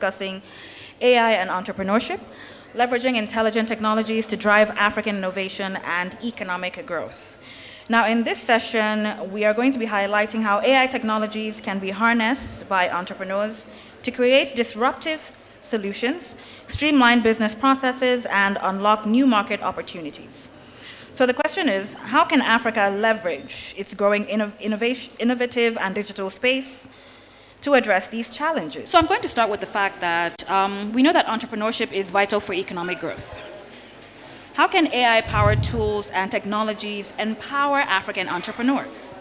discussing AI and entrepreneurship, leveraging intelligent technologies to drive African innovation and economic growth. Now, in this session, we are going to be highlighting how AI technologies can be harnessed by entrepreneurs to create disruptive solutions, streamline business processes, and unlock new market opportunities. So the question is, how can Africa leverage its growing innovative and digital space to address these challenges? So I'm going to start with the fact that we know that entrepreneurship is vital for economic growth. How can AI-powered tools and technologies empower African entrepreneurs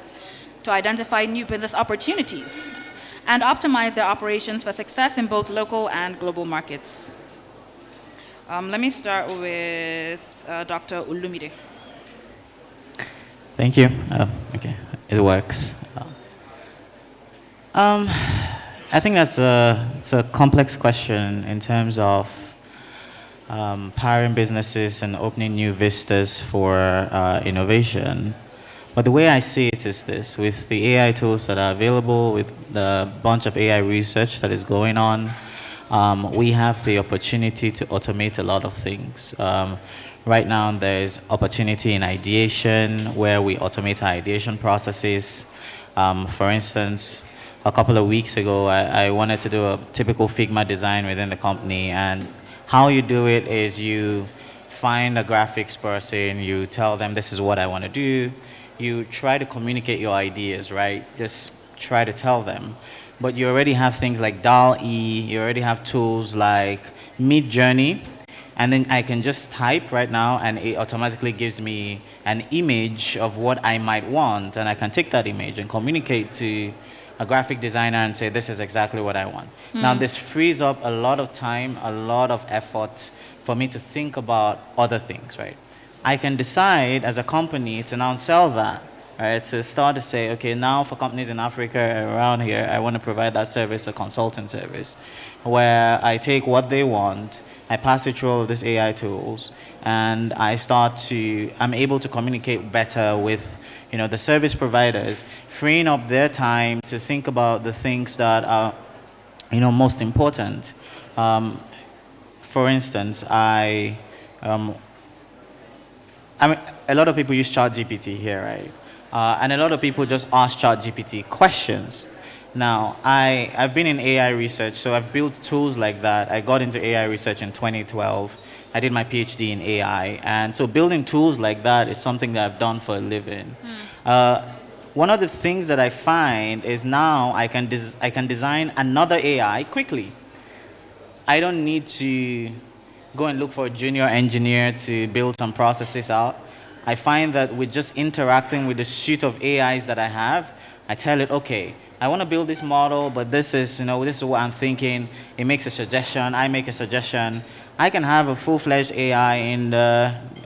to identify new business opportunities and optimize their operations for success in both local and global markets? Let me start with Dr. Olumide. Thank you. Okay, it works. I think it's a complex question in terms of powering businesses and opening new vistas for innovation. But the way I see it is this: with the AI tools that are available, with the bunch of AI research that is going on, we have the opportunity to automate a lot of things. Right now, there's opportunity in ideation, where we automate our ideation processes. For instance, a couple of weeks ago, I wanted to do a typical Figma design within the company, and how you do it is you find a graphics person, you tell them this is what I want to do, you try to communicate your ideas, right? Just try to tell them. But you already have things like DALL-E, you already have tools like Midjourney, and then I can just type right now and it automatically gives me an image of what I might want, and I can take that image and communicate to a graphic designer and say, this is exactly what I want. Now, this frees up a lot of time, a lot of effort for me to think about other things, right? I can decide as a company to now sell that, right? To start to say, okay, now for companies in Africa around here, I want to provide that service, a consulting service, where I take what they want, I pass it through all of these AI tools, and I'm able to communicate better with, the service providers, freeing up their time to think about the things that are, most important. For instance, a lot of people use ChatGPT here, right? And a lot of people just ask ChatGPT questions. Now, I've been in AI research, so I've built tools like that. I got into AI research in 2012. I did my PhD in AI, and so building tools like that is something that I've done for a living. One of the things that I find is now I can design another AI quickly. I don't need to go and look for a junior engineer to build some processes out. I find that with just interacting with the suite of AIs that I have, I tell it, okay, I want to build this model, but this is what I'm thinking. It makes a suggestion, I make a suggestion. I can have a full-fledged AI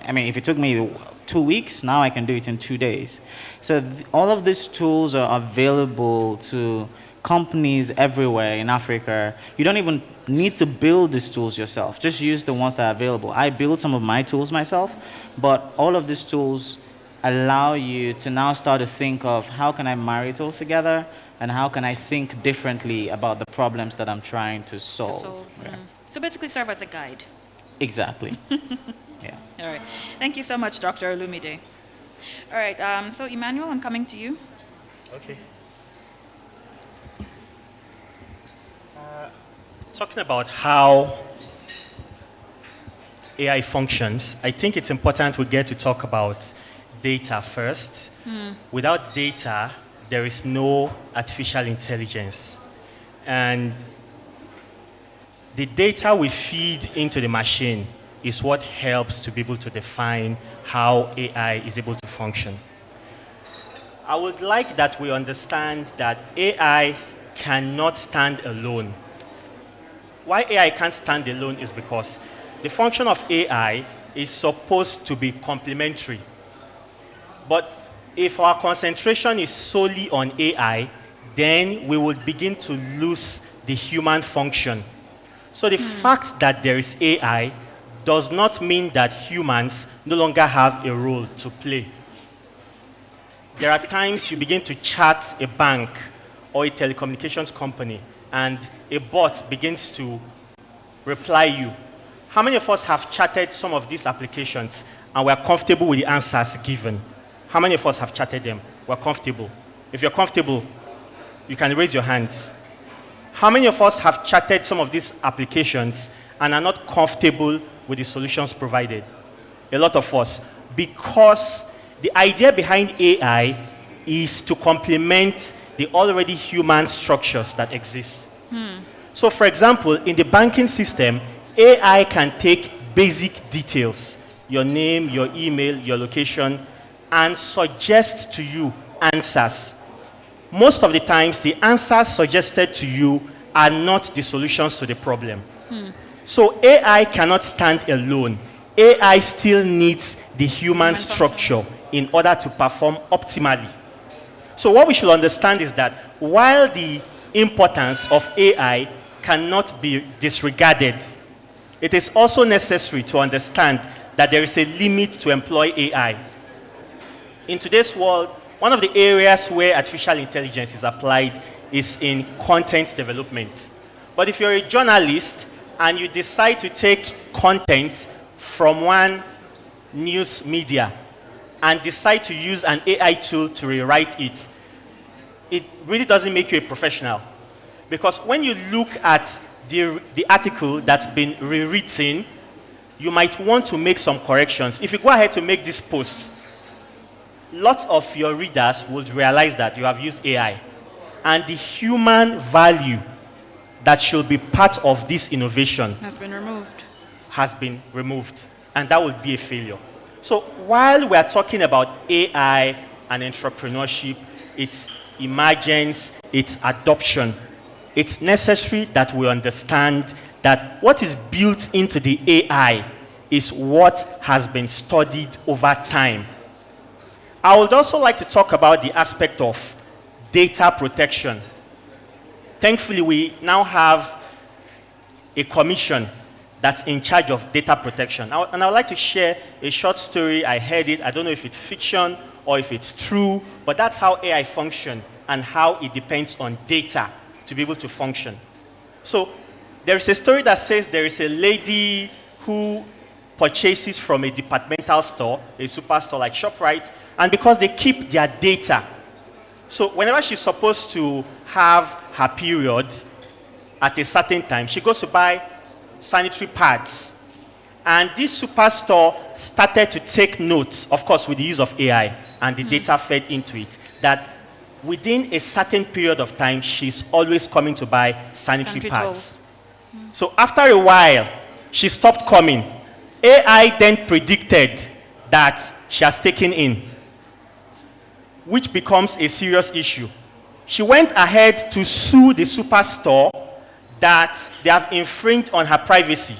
if it took me 2 weeks, now I can do it in 2 days. So all of these tools are available to companies everywhere in Africa. You don't even need to build these tools yourself. Just use the ones that are available. I built some of my tools myself, but all of these tools allow you to now start to think of how can I marry tools together and how can I think differently about the problems that I'm trying to solve. Yeah. So basically serve as a guide. Exactly. Yeah. All right. Thank you so much, Dr. Olumide. All right. So Emmanuel, I'm coming to you. Okay. Talking about how AI functions, I think it's important we get to talk about data first. Without data, there is no artificial intelligence. And the data we feed into the machine is what helps to be able to define how AI is able to function. I would like that we understand that AI cannot stand alone. Why AI can't stand alone is because the function of AI is supposed to be complementary. But if our concentration is solely on AI, then we will begin to lose the human function. So the fact that there is AI does not mean that humans no longer have a role to play. There are times you begin to chat a bank or a telecommunications company, and a bot begins to reply you. How many of us have chatted some of these applications and we're comfortable with the answers given? How many of us have chatted them? We're comfortable. If you're comfortable, you can raise your hands. How many of us have chatted some of these applications and are not comfortable with the solutions provided? A lot of us. Because the idea behind AI is to complement the already human structures that exist. So for example, in the banking system, AI can take basic details, your name, your email, your location, and suggest to you answers. Most of the times, the answers suggested to you are not the solutions to the problem. So AI cannot stand alone. AI still needs the human structure in order to perform optimally. So what we should understand is that while the importance of AI cannot be disregarded, it is also necessary to understand that there is a limit to employ AI. In today's world, one of the areas where artificial intelligence is applied is in content development. But if you're a journalist and you decide to take content from one news media and decide to use an AI tool to rewrite it, it really doesn't make you a professional. Because when you look at the article that's been rewritten, you might want to make some corrections. If you go ahead to make this post, lots of your readers would realize that you have used AI. And the human value that should be part of this innovation Has been removed. And that would be a failure. So while we are talking about AI and entrepreneurship, its emergence, its adoption, it's necessary that we understand that what is built into the AI is what has been studied over time. I would also like to talk about the aspect of data protection. Thankfully, we now have a commission that's in charge of data protection. And I would like to share a short story. I heard it. I don't know if it's fiction or if it's true, but that's how AI functions and how it depends on data to be able to function. So there is a story that says there is a lady who purchases from a departmental store, a superstore like ShopRite, and because they keep their data, so whenever she's supposed to have her period at a certain time, she goes to buy sanitary pads. And this superstore started to take notes, of course, with the use of AI, and the data fed into it, that within a certain period of time, she's always coming to buy sanitary pads. So after a while, she stopped coming. AI then predicted that she has taken in, which becomes a serious issue. She went ahead to sue the superstore that they have infringed on her privacy.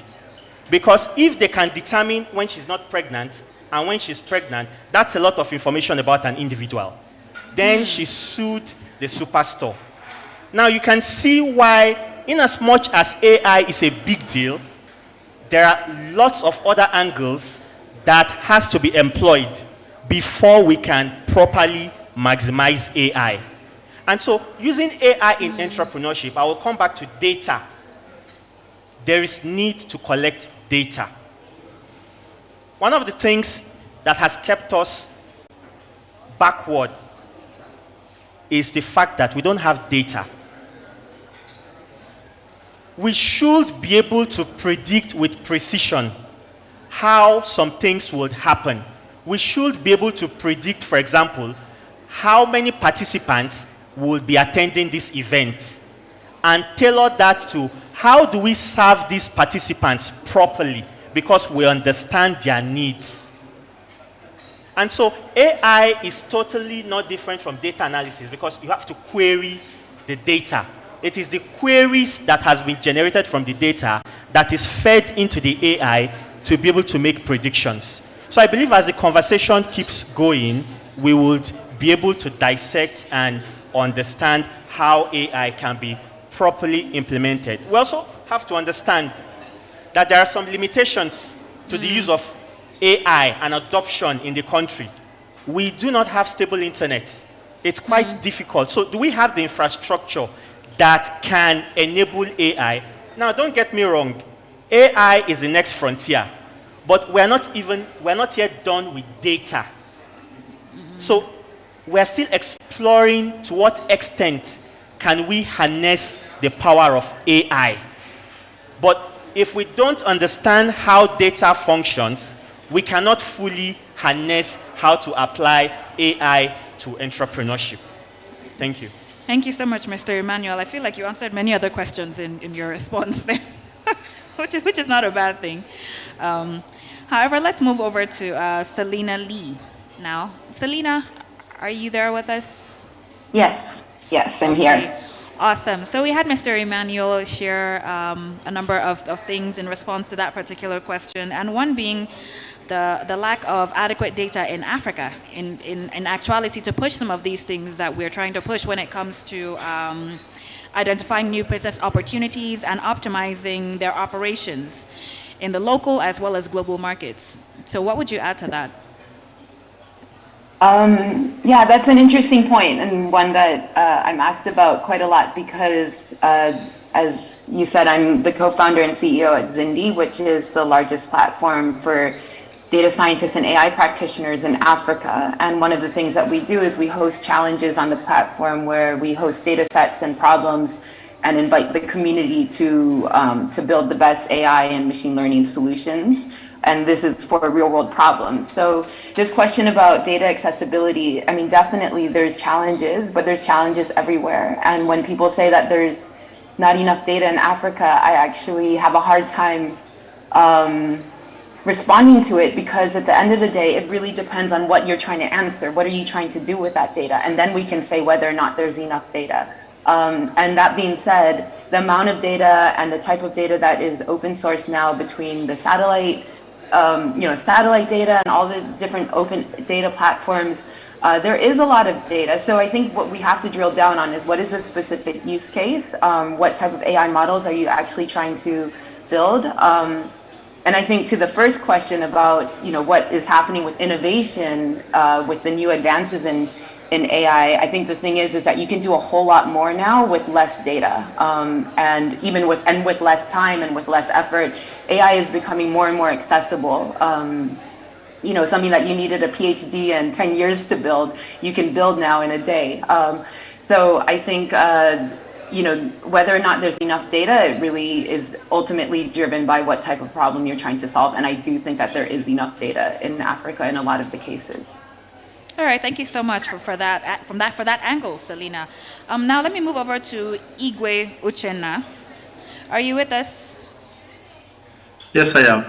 Because if they can determine when she's not pregnant and when she's pregnant, that's a lot of information about an individual. Then she sued the superstore. Now you can see why, in as much as AI is a big deal, there are lots of other angles that has to be employed before we can properly maximize AI. And so using AI in entrepreneurship, I will come back to data. There is need to collect data. One of the things that has kept us backward is the fact that we don't have data. We should be able to predict with precision how some things would happen. We should be able to predict, for example, how many participants will be attending this event and tailor that to how do we serve these participants properly because we understand their needs. And so AI is totally not different from data analysis because you have to query the data. It is the queries that has been generated from the data that is fed into the AI to be able to make predictions. So I believe as the conversation keeps going, we would be able to dissect and understand how AI can be properly implemented. We also have to understand that there are some limitations to the use of AI and adoption in the country. We do not have stable internet. It's quite difficult. So do we have the infrastructure, that can enable AI. Now, don't get me wrong, AI is the next frontier, but we're not yet done with data. So we're still exploring to what extent can we harness the power of AI. But if we don't understand how data functions, we cannot fully harness how to apply AI to entrepreneurship. Thank you. Thank you so much, Mr. Emmanuel. I feel like you answered many other questions in your response there, which is not a bad thing. However, let's move over to Selena Lee now. Selena, are you there with us? Yes, I'm here. Awesome. So we had Mr. Emmanuel share a number of things in response to that particular question, and one being the lack of adequate data in Africa, in actuality, to push some of these things that we're trying to push when it comes to identifying new business opportunities and optimizing their operations in the local as well as global markets. So what would you add to that? Yeah, that's an interesting point, and one that I'm asked about quite a lot because, as you said, I'm the co-founder and CEO at Zindi, which is the largest platform for data scientists and AI practitioners in Africa. And one of the things that we do is we host challenges on the platform where we host data sets and problems and invite the community to build the best AI and machine learning solutions. And this is for real world problems. So this question about data accessibility, I mean, definitely there's challenges, but there's challenges everywhere. And when people say that there's not enough data in Africa, I actually have a hard time responding to it, because at the end of the day, it really depends on what you're trying to answer. What are you trying to do with that data? And then we can say whether or not there's enough data. And that being said, the amount of data and the type of data that is open source now between the satellite, satellite data and all the different open data platforms, there is a lot of data. So I think what we have to drill down on is what is the specific use case? What type of AI models are you actually trying to build? And I think to the first question about, what is happening with innovation, with the new advances in AI, I think the thing is that you can do a whole lot more now with less data, and even with less time and with less effort. AI is becoming more and more accessible. Something that you needed a PhD and 10 years to build, you can build now in a day. So I think whether or not there's enough data, it really is ultimately driven by what type of problem you're trying to solve. And I do think that there is enough data in Africa in a lot of the cases. All right, thank you so much for that angle, Selena. Now let me move over to Igwe Uchenna. Are you with us? Yes, I am.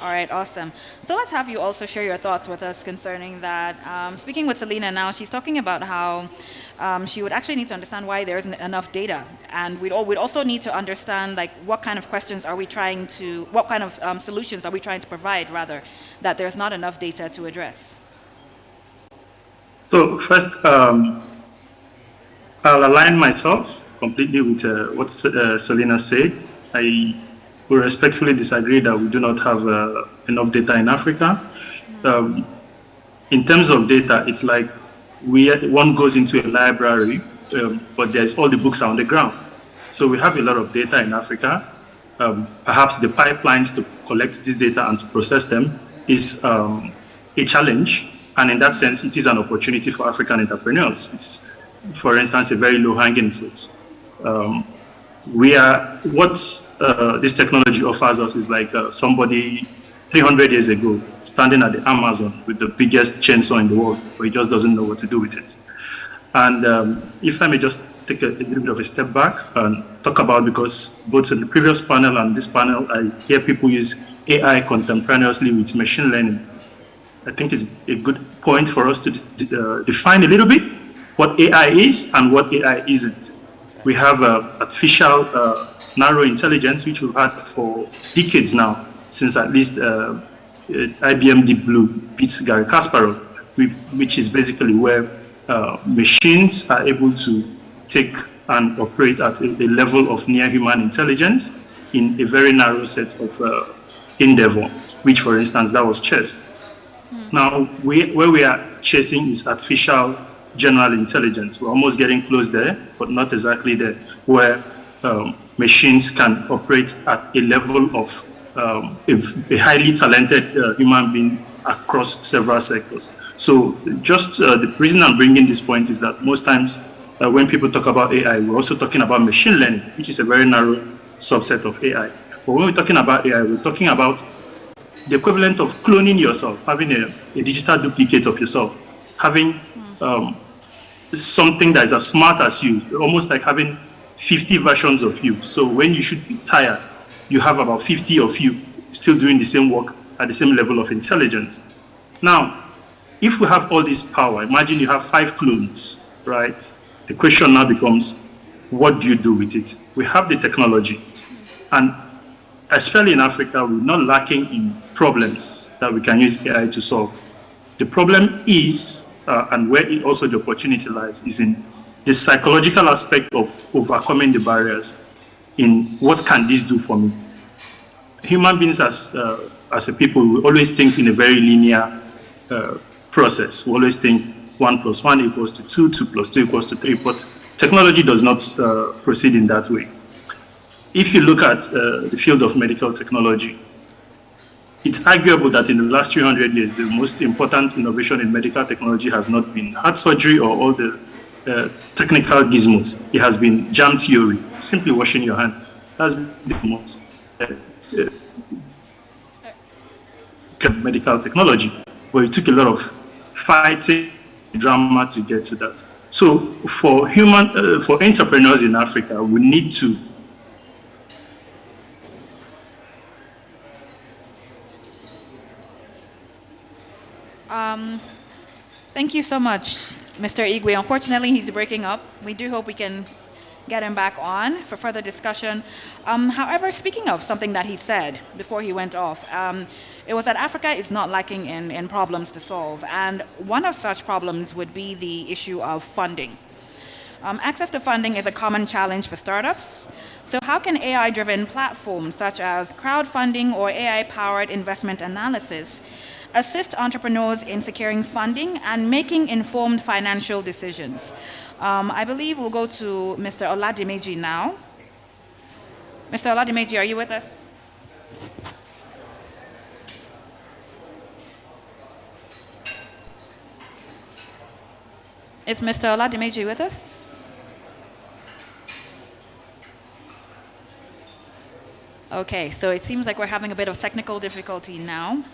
All right, awesome. So let's have you also share your thoughts with us concerning that. Speaking with Selena now, she's talking about how she would actually need to understand why there isn't enough data. And we'd also need to understand what kind of solutions are we trying to provide, rather, that there's not enough data to address. So first, I'll align myself completely with what Selena said. I will respectfully disagree that we do not have enough data in Africa. In terms of data, it's like one goes into a library, but there's all the books are on the ground. So we have a lot of data in Africa. Perhaps the pipelines to collect this data and to process them is a challenge. And in that sense, it is an opportunity for African entrepreneurs. It's, for instance, a very low-hanging fruit. What this technology offers us is like somebody 300 years ago standing at the Amazon with the biggest chainsaw in the world, but he just doesn't know what to do with it. And if I may just take a little bit of a step back and talk about, because both in the previous panel and this panel, I hear people use AI contemporaneously with machine learning. I think it's a good point for us to define a little bit what AI is and what AI isn't. We have artificial narrow intelligence, which we've had for decades now, since at least IBM Deep Blue beats Garry Kasparov, which is basically where machines are able to take and operate at a level of near human intelligence in a very narrow set of endeavor, which, for instance, that was chess. Now, where we are chasing is artificial general intelligence. We're almost getting close there, but not exactly there, where machines can operate at a level of a highly talented human being across several sectors. So just the reason I'm bringing this point is that most times when people talk about AI, we're also talking about machine learning, which is a very narrow subset of AI. But when we're talking about AI, we're talking about the equivalent of cloning yourself, having a digital duplicate of yourself, having something that is as smart as you, almost like having 50 versions of you. So when you should be tired, you have about 50 of you still doing the same work at the same level of intelligence. Now, if we have all this power, imagine you have 5 clones, right? The question now becomes, what do you do with it? We have the technology, and especially in Africa, we're not lacking in problems that we can use AI to solve. The problem is, and where also the opportunity lies, is in the psychological aspect of overcoming the barriers in what can this do for me. Human beings as a people, we always think in a very linear process. We always think 1 + 1 = 2, 2 + 2 = 3, but technology does not proceed in that way. If you look at the field of medical technology, it's arguable that in the last 300 years, the most important innovation in medical technology has not been heart surgery or all the technical gizmos. It has been germ theory, simply washing your hand. That's the most medical technology, but it took a lot of fighting, drama to get to that. So for entrepreneurs in Africa, we need to Thank you so much, Mr. Igwe. Unfortunately, he's breaking up. We do hope we can get him back on for further discussion. However, speaking of something that he said before he went off, it was that Africa is not lacking in problems to solve. And one of such problems would be the issue of funding. Access to funding is a common challenge for startups. So how can AI-driven platforms such as crowdfunding or AI-powered investment analysis assist entrepreneurs in securing funding and making informed financial decisions? I believe we'll go to Mr. Oladimeji now. Mr. Oladimeji, are you with us? Is Mr. Oladimeji with us? Okay, so it seems like we're having a bit of technical difficulty now.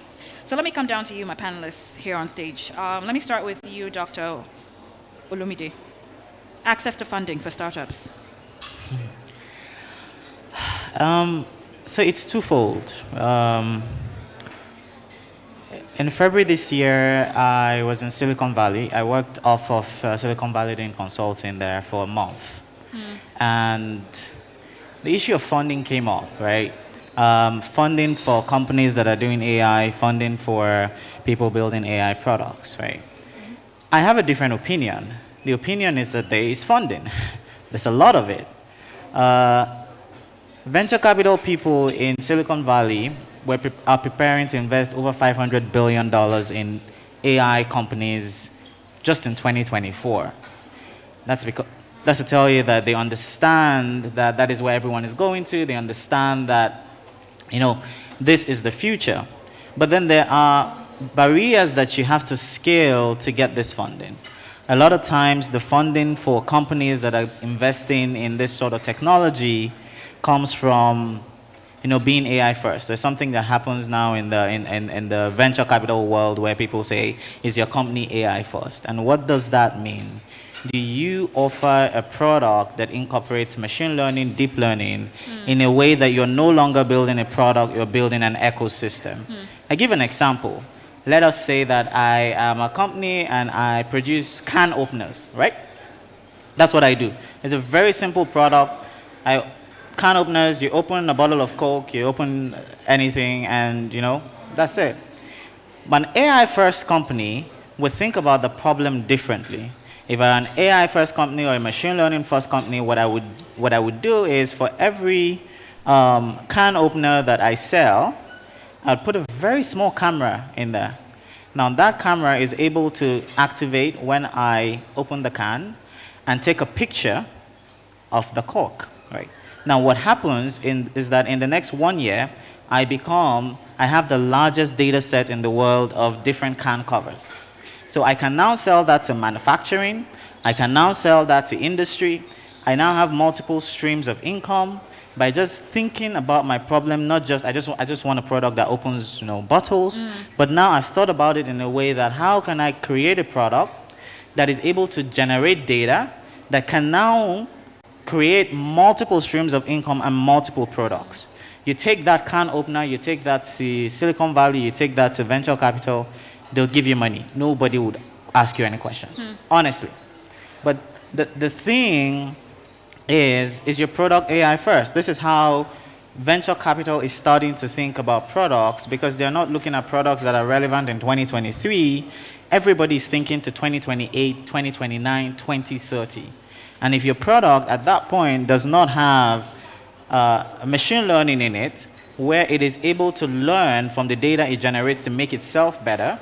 So let me come down to you, my panelists here on stage. Let me start with you, Dr. Olumide. Access to funding for startups. So it's twofold. In February this year, I was in Silicon Valley. I worked off of Silicon Valley doing consulting there for a month. And the issue of funding came up, right? Funding for companies that are doing AI, funding for people building AI products, right? I have a different opinion. The opinion is that there is funding. There's a lot of it. Venture capital people in Silicon Valley are preparing to invest over $500 billion in AI companies just in 2024. That's to tell you that they understand that that is where everyone is going to. They understand that, you know, this is the future. But then there are barriers that you have to scale to get this funding. A lot of times the funding for companies that are investing in this sort of technology comes from, you know, being AI first. There's something that happens now in the venture capital world where people say, is your company AI first? And what does that mean? Do you offer a product that incorporates machine learning, deep learning, in a way that you're no longer building a product, you're building an ecosystem? I give an example. Let us say that I am a company and I produce can openers, right? That's what I do. It's a very simple product. Can openers, you open a bottle of Coke, you open anything, and, you know, that's it. But an AI-first company would think about the problem differently. If I'm an AI-first company or a machine learning-first company, what I would do is for every can opener that I sell, I'd put a very small camera in there. Now that camera is able to activate when I open the can and take a picture of the cork, right? Now what happens is that in the next 1 year, I have the largest data set in the world of different can covers. So I can now sell that to manufacturing, I can now sell that to industry, I now have multiple streams of income by just thinking about my problem, not just, I just want a product that opens, bottles, but now I've thought about it in a way that how can I create a product that is able to generate data that can now create multiple streams of income and multiple products. You take that can opener, you take that to Silicon Valley, you take that to venture capital, they'll give you money. Nobody would ask you any questions, honestly. But the thing is your product AI first? This is how venture capital is starting to think about products, because they're not looking at products that are relevant in 2023. Everybody's thinking to 2028, 2029, 2030. And if your product at that point does not have machine learning in it, where it is able to learn from the data it generates to make itself better,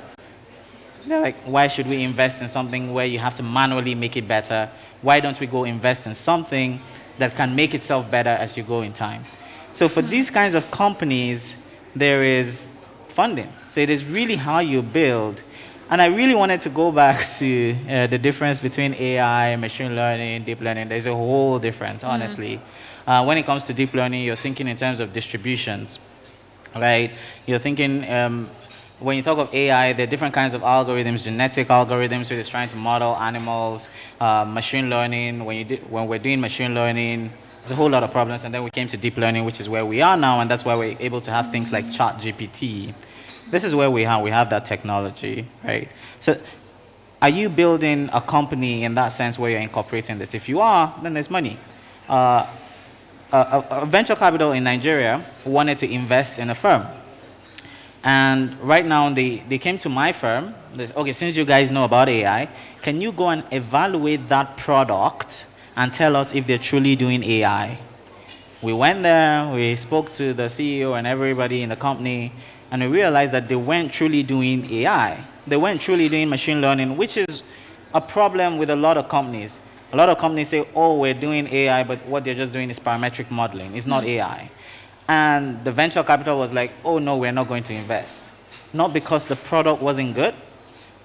they're like, why should we invest in something where you have to manually make it better? Why don't we go invest in something that can make itself better as you go in time? So for these kinds of companies, there is funding. So it is really how you build. And I really wanted to go back to the difference between AI, machine learning, deep learning. There's a whole difference, honestly. When it comes to deep learning, you're thinking in terms of distributions, right? You're thinking, when you talk of AI, there are different kinds of algorithms, genetic algorithms, which is trying to model animals, machine learning. When we're doing machine learning, there's a whole lot of problems. And then we came to deep learning, which is where we are now, and that's why we're able to have things like ChatGPT. This is where we have that technology, right? So are you building a company in that sense where you're incorporating this? If you are, then there's money. A venture capital in Nigeria wanted to invest in a firm. And right now, they came to my firm. They said, okay, since you guys know about AI, can you go and evaluate that product and tell us if they're truly doing AI? We went there, we spoke to the CEO and everybody in the company, and we realized that they weren't truly doing AI. They weren't truly doing machine learning, which is a problem with a lot of companies. A lot of companies say, oh, we're doing AI, but what they're just doing is parametric modeling. It's not AI. And the venture capital was like, oh, no, we're not going to invest. Not because the product wasn't good,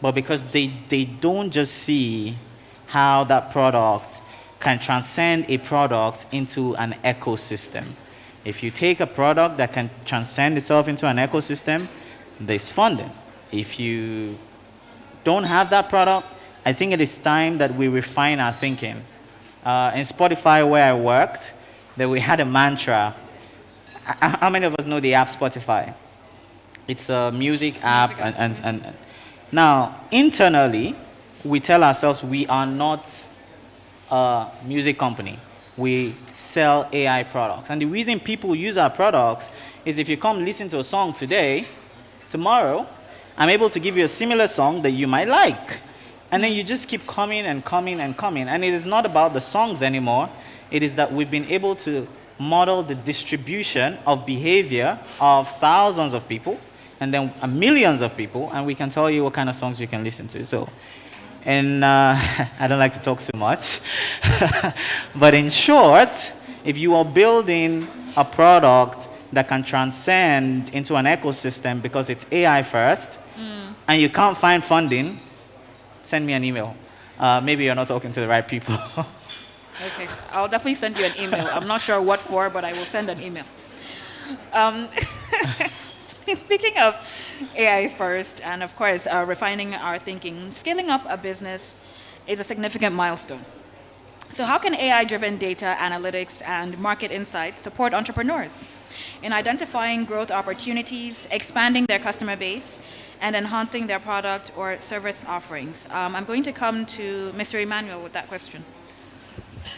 but because they don't just see how that product can transcend a product into an ecosystem. If you take a product that can transcend itself into an ecosystem, there's funding. If you don't have that product, I think it is time that we refine our thinking. In Spotify, where I worked, that we had a mantra. How many of us know the app Spotify? It's a music app. And now, internally, we tell ourselves we are not a music company. We sell AI products. And the reason people use our products is if you come listen to a song today, tomorrow, I'm able to give you a similar song that you might like. And then you just keep coming and coming and coming. And it is not about the songs anymore. It is that we've been able to model the distribution of behavior of thousands of people and then millions of people, and we can tell you what kind of songs you can listen to. So, and I don't like to talk too much, but in short, if you are building a product that can transcend into an ecosystem because it's AI first, and you can't find funding, send me an email. Maybe you're not talking to the right people. Okay, I'll definitely send you an email. I'm not sure what for, but I will send an email. Speaking of AI first, and of course, refining our thinking, scaling up a business is a significant milestone. So how can AI-driven data analytics and market insights support entrepreneurs in identifying growth opportunities, expanding their customer base, and enhancing their product or service offerings? I'm going to come to Mr. Emmanuel with that question.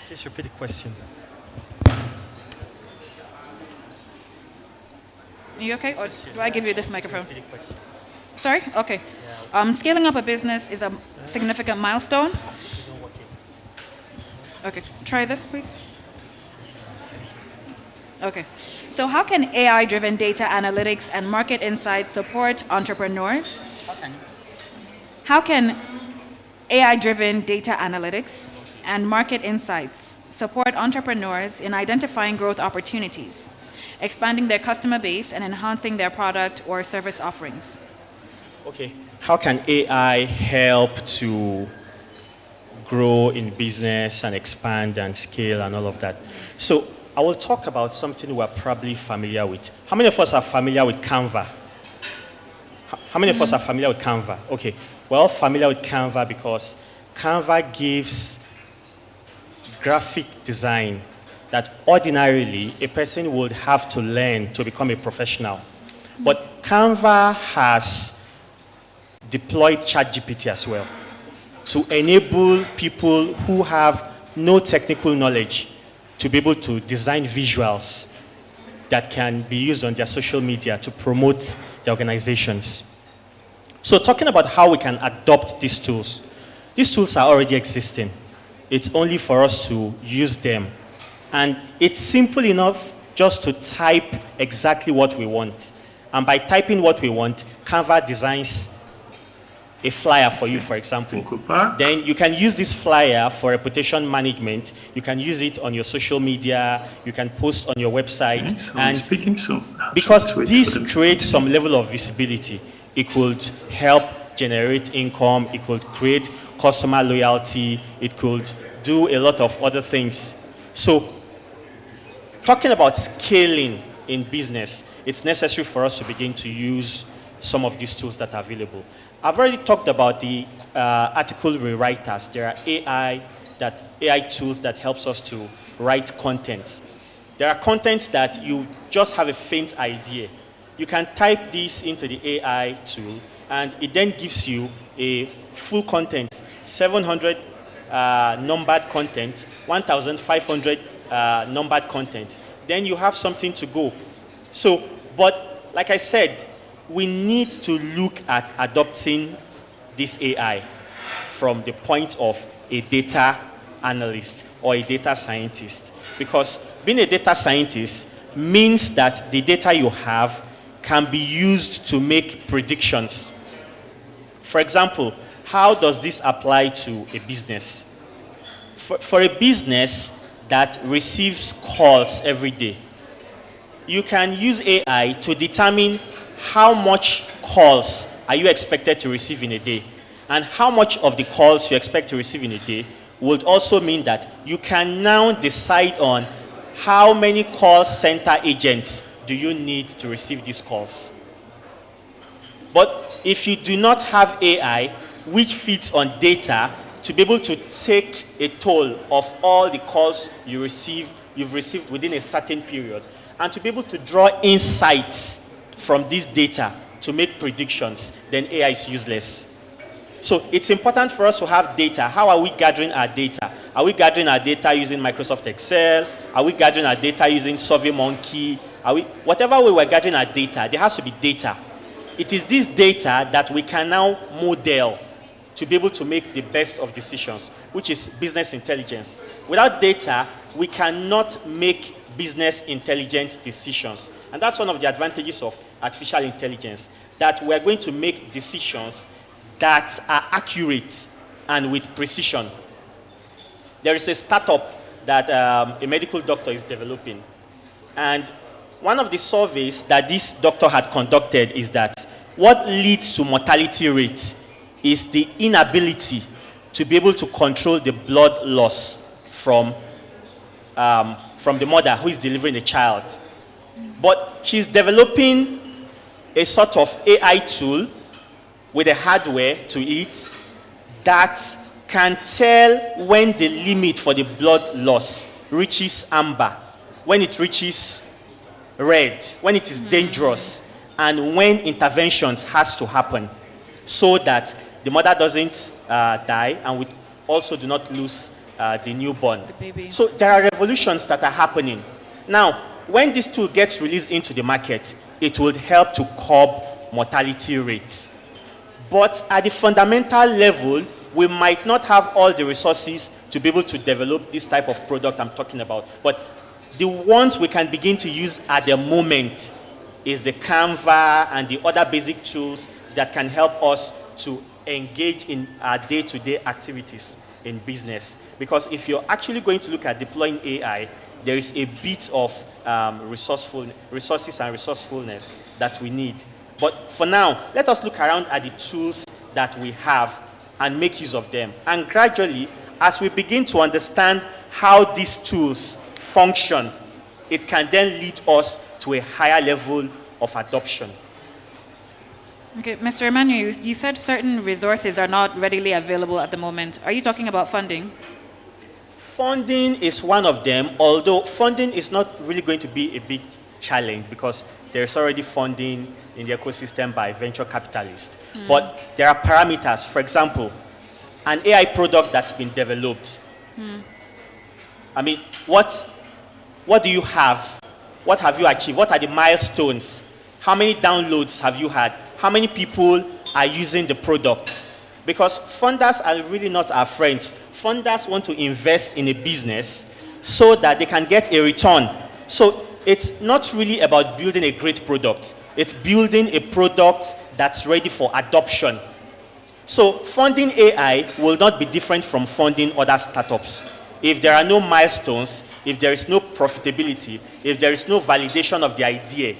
Just repeat the question. Are you okay? Or do I give you this microphone? Repeat the question. Sorry? Okay. Scaling up a business is a significant milestone. This is not working. Okay. Try this, please. Okay. So how can AI-driven data analytics and market insights support entrepreneurs? How can it? How can AI-driven data analytics and market insights support entrepreneurs in identifying growth opportunities, expanding their customer base, and enhancing their product or service offerings? Okay, how can AI help to grow in business and expand and scale and all of that? So I will talk about something we're probably familiar with. How many of us are familiar with Canva? How many of us are familiar with Canva? Okay, we're all familiar with Canva because Canva gives graphic design that ordinarily a person would have to learn to become a professional. But Canva has deployed ChatGPT as well to enable people who have no technical knowledge to be able to design visuals that can be used on their social media to promote their organizations. So talking about how we can adopt these tools are already existing. It's only for us to use them. And it's simple enough just to type exactly what we want. And by typing what we want, Canva designs a flyer for you, for example. Then you can use this flyer for reputation management. You can use it on your social media. You can post on your website. Because this creates some level of visibility, it could help generate income. It could create customer loyalty. It could do a lot of other things. So talking about scaling in business, it's necessary for us to begin to use some of these tools that are available. I've already talked about the article rewriters. There are AI tools that helps us to write content. There are contents that you just have a faint idea. You can type this into the AI tool, and it then gives you a full content, 700 numbered content, 1,500 numbered content. Then you have something to go. So, but like I said, we need to look at adopting this AI from the point of a data analyst or a data scientist. Because being a data scientist means that the data you have can be used to make predictions. For example, how does this apply to a business? For a business that receives calls every day, you can use AI to determine how much calls are you expected to receive in a day, and how much of the calls you expect to receive in a day would also mean that you can now decide on how many call center agents do you need to receive these calls. But if you do not have AI which feeds on data to be able to take a toll of all the calls you've received within a certain period, and to be able to draw insights from this data to make predictions, then AI is useless. So it's important for us to have data. How are we gathering our data? Are we gathering our data using Microsoft Excel? Are we gathering our data using SurveyMonkey? Whatever way we're gathering our data, there has to be data. It is this data that we can now model to be able to make the best of decisions, which is business intelligence. Without data, we cannot make business intelligent decisions. And that's one of the advantages of artificial intelligence, that we're going to make decisions that are accurate and with precision. There is a startup that a medical doctor is developing. And one of the surveys that this doctor had conducted is that what leads to mortality rate is the inability to be able to control the blood loss from the mother who is delivering a child. But she's developing a sort of AI tool with a hardware to it that can tell when the limit for the blood loss reaches amber, when it reaches red, when it is dangerous, and when interventions has to happen, so that the mother doesn't die, and we also do not lose the newborn. The baby. So there are revolutions that are happening. Now, when this tool gets released into the market, it will help to curb mortality rates. But at the fundamental level, we might not have all the resources to be able to develop this type of product I'm talking about. But the ones we can begin to use at the moment is the Canva and the other basic tools that can help us to engage in our day-to-day activities in business. Because if you're actually going to look at deploying AI, there is a bit of resources and resourcefulness that we need. But for now, let us look around at the tools that we have and make use of them. And gradually, as we begin to understand how these tools function, it can then lead us to a higher level of adoption. Okay, Mr. Emmanuel, you said certain resources are not readily available at the moment. Are you talking about funding? Funding is one of them, although funding is not really going to be a big challenge because there's already funding in the ecosystem by venture capitalists. But there are parameters. For example, an AI product that's been developed. I mean, what do you have? What have you achieved? What are the milestones? How many downloads have you had? How many people are using the product? Because funders are really not our friends. Funders want to invest in a business so that they can get a return. So it's not really about building a great product. It's building a product that's ready for adoption. So funding AI will not be different from funding other startups. If there are no milestones, if there is no profitability, if there is no validation of the idea,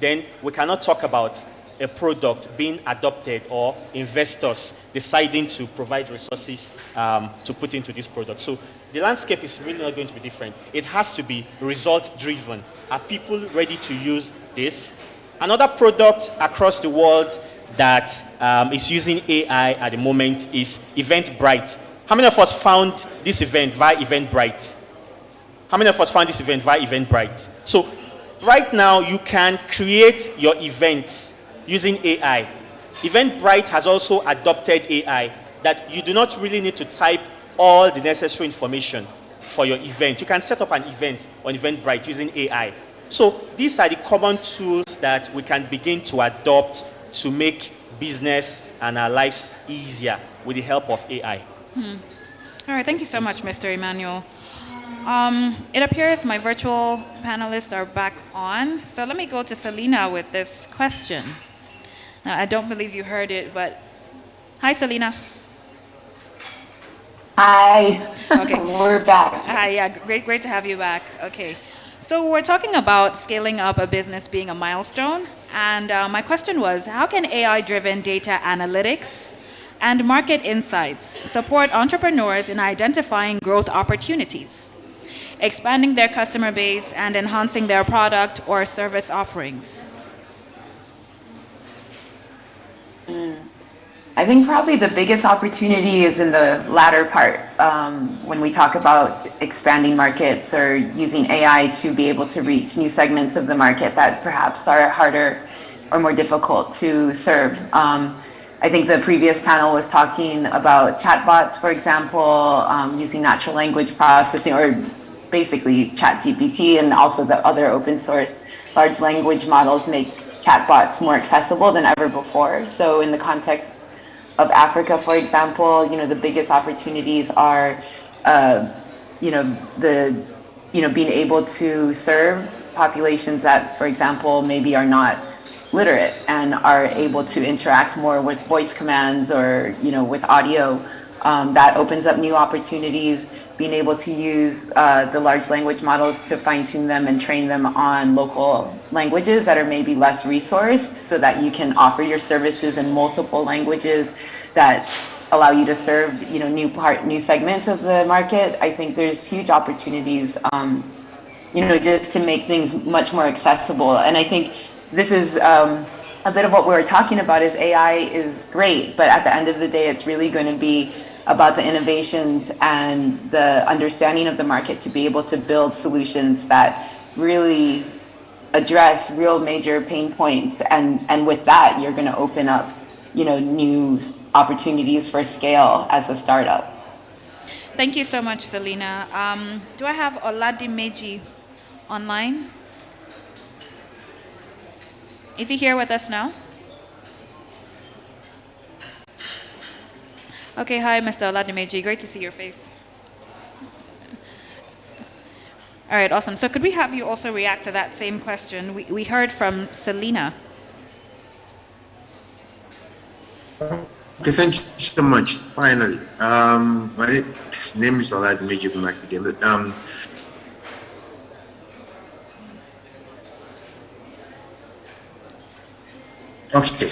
then we cannot talk about a product being adopted or investors deciding to provide resources to put into this product. So the landscape is really not going to be different. It has to be result-driven. Are people ready to use this? Another product across the world that is using AI at the moment is Eventbrite. How many of us found this event via Eventbrite? How many of us found this event via Eventbrite? So right now, you can create your events using AI. Eventbrite has also adopted AI that you do not really need to type all the necessary information for your event. You can set up an event on Eventbrite using AI. So these are the common tools that we can begin to adopt to make business and our lives easier with the help of AI. All right, thank you so much, Mr. Emmanuel. It appears my virtual panelists are back on. So let me go to Selena with this question. Now, I don't believe you heard it, but hi, Selena. Hi. Okay. We're back. Hi, yeah, great to have you back. Okay. So we're talking about scaling up a business being a milestone. And my question was, how can AI-driven data analytics and market insights support entrepreneurs in identifying growth opportunities, expanding their customer base, and enhancing their product or service offerings? I think probably the biggest opportunity is in the latter part, when we talk about expanding markets or using AI to be able to reach new segments of the market that perhaps are harder or more difficult to serve. I think the previous panel was talking about chatbots, for example, using natural language processing, or basically ChatGPT, and also the other open source large language models make chatbots more accessible than ever before. So in the context of Africa, for example, the biggest opportunities are, being able to serve populations that, for example, maybe are not literate and are able to interact more with voice commands or, with audio. That opens up new opportunities. Being able to use the large language models to fine-tune them and train them on local languages that are maybe less resourced, so that you can offer your services in multiple languages that allow you to serve new segments of the market. I think there's huge opportunities just to make things much more accessible. And I think this is a bit of what we were talking about, is AI is great, but at the end of the day, it's really going to be about the innovations and the understanding of the market to be able to build solutions that really address real major pain points. And with that, you're going to open up, new opportunities for scale as a startup. Thank you so much, Selena. Do I have Oladimeji online? Is he here with us now? Okay, hi, Mr. Oladimeji. Great to see your face. All right, awesome. So could we have you also react to that same question? We heard from Selena. Okay, thank you so much. Finally, my name is Oladimeji Makide. Okay,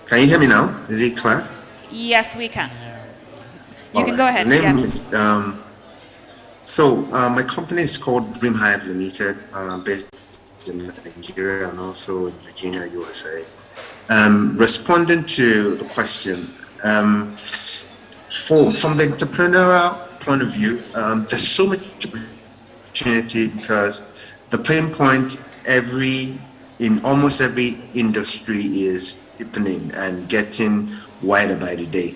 can you hear me now? Is it clear? Yes, we can. You All can right. go ahead. The name Yes. is my company is called Dream Hive Limited, based in Nigeria and also in Virginia, USA. Responding to the question, from the entrepreneurial point of view, there's so much opportunity because the pain point in almost every industry is deepening and getting wider by the day.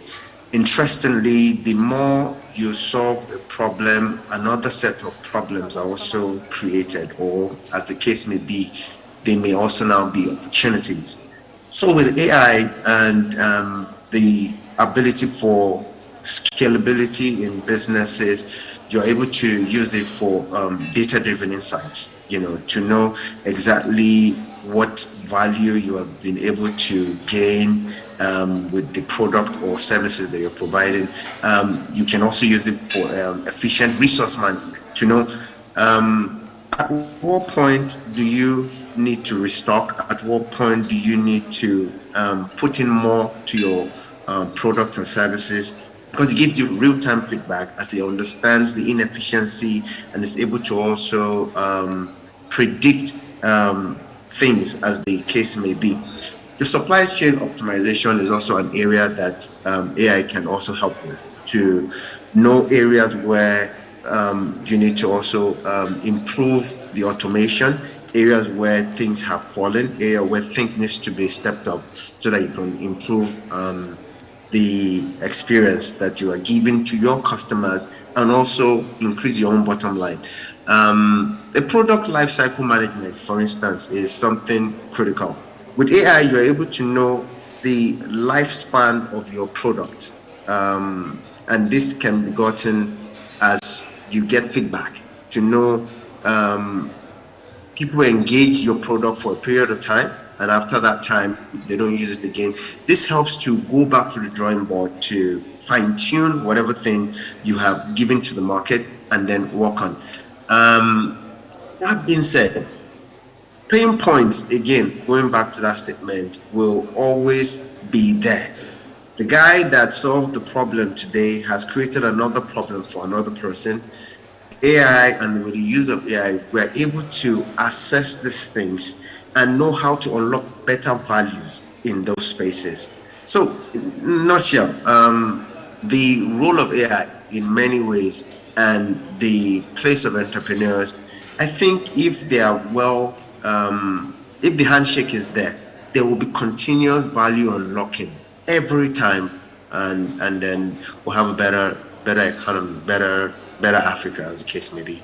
Interestingly, the more you solve a problem, another set of problems are also created, or as the case may be, they may also now be opportunities. So with AI and the ability for scalability in businesses, you're able to use it for data-driven insights, to know exactly what value you have been able to gain with the product or services that you're providing. You can also use it for efficient resource management, to know at what point do you need to restock, at what point do you need to put in more to your products and services, because it gives you real-time feedback as it understands the inefficiency and is able to also predict things as the case may be. The supply chain optimization is also an area that AI can also help with, to know areas where you need to also improve the automation, areas where things have fallen, area where things needs to be stepped up so that you can improve the experience that you are giving to your customers and also increase your own bottom line. The product lifecycle management, for instance, is something critical. With AI, you're able to know the lifespan of your product, and this can be gotten as you get feedback to know people engage your product for a period of time, and after that time, they don't use it again. This helps to go back to the drawing board to fine-tune whatever thing you have given to the market and then work on. That being said, pain points, again, going back to that statement, will always be there. The guy that solved the problem today has created another problem for another person. AI, and with the use of AI, we're able to assess these things and know how to unlock better values in those spaces. So, not sure. The role of AI in many ways and the place of entrepreneurs, I think if they are well, if the handshake is there will be continuous value unlocking every time, and then we'll have a better economy, better Africa, as the case may be.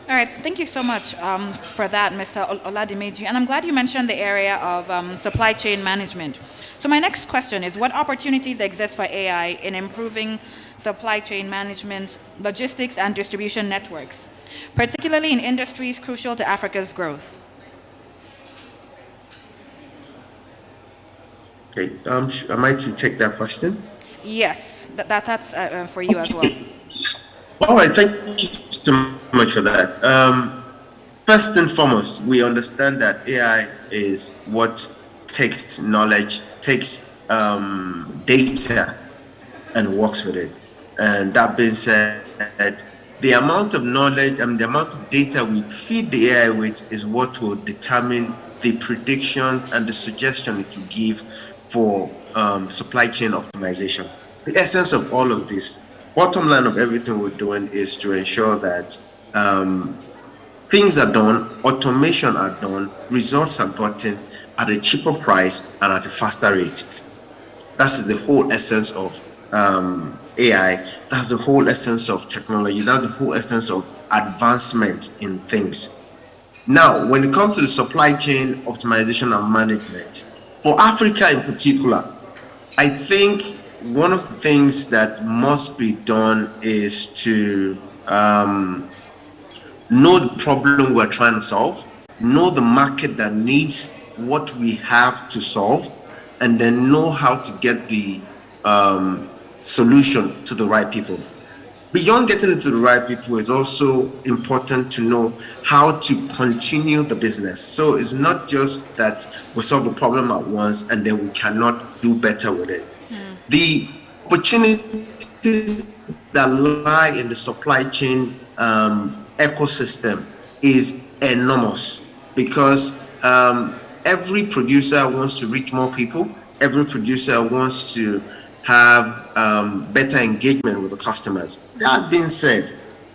All right, thank you so much for that, Mr. Oladimeji. And I'm glad you mentioned the area of supply chain management. So my next question is, what opportunities exist for AI in improving supply chain management, logistics, and distribution networks, particularly in industries crucial to Africa's growth? Okay, am I to take that question? Yes, that's for you as well. All right, thank you so much for that. First and foremost, we understand that AI is what takes knowledge, takes data, and works with it. And that being said, the amount of knowledge and the amount of data we feed the AI with is what will determine the predictions and the suggestion it will give for supply chain optimization. The essence of all of this, bottom line of everything we're doing, is to ensure that things are done, automation are done, results are gotten at a cheaper price and at a faster rate. That's the whole essence of AI. That's the whole essence of technology. That's the whole essence of advancement in things. Now, when it comes to the supply chain optimization and management, for Africa in particular, I think one of the things that must be done is to know the problem we're trying to solve, know the market that needs what we have to solve, and then know how to get the solution to the right people. Beyond getting it to the right people, it's also important to know how to continue the business. So it's not just that we solve the problem at once and then we cannot do better with it. The opportunities that lie in the supply chain ecosystem is enormous, because every producer wants to reach more people. Every producer wants to have better engagement with the customers. That being said,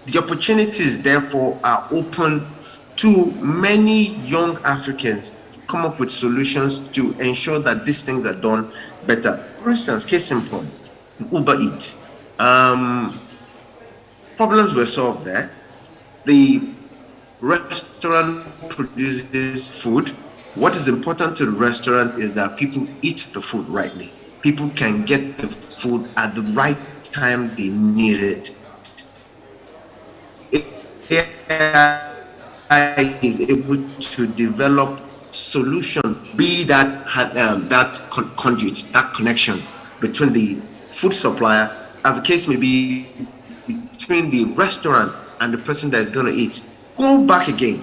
the opportunities therefore are open to many young Africans to come up with solutions to ensure that these things are done better. For instance, case in point, Uber Eats. Problems were solved there. The restaurant produces food. What is important to the restaurant is that people eat the food rightly. People can get the food at the right time they need it. AI is able to develop solution, be that conduit, that connection between the food supplier, as the case may be, between the restaurant and the person that is going to eat. Go back again,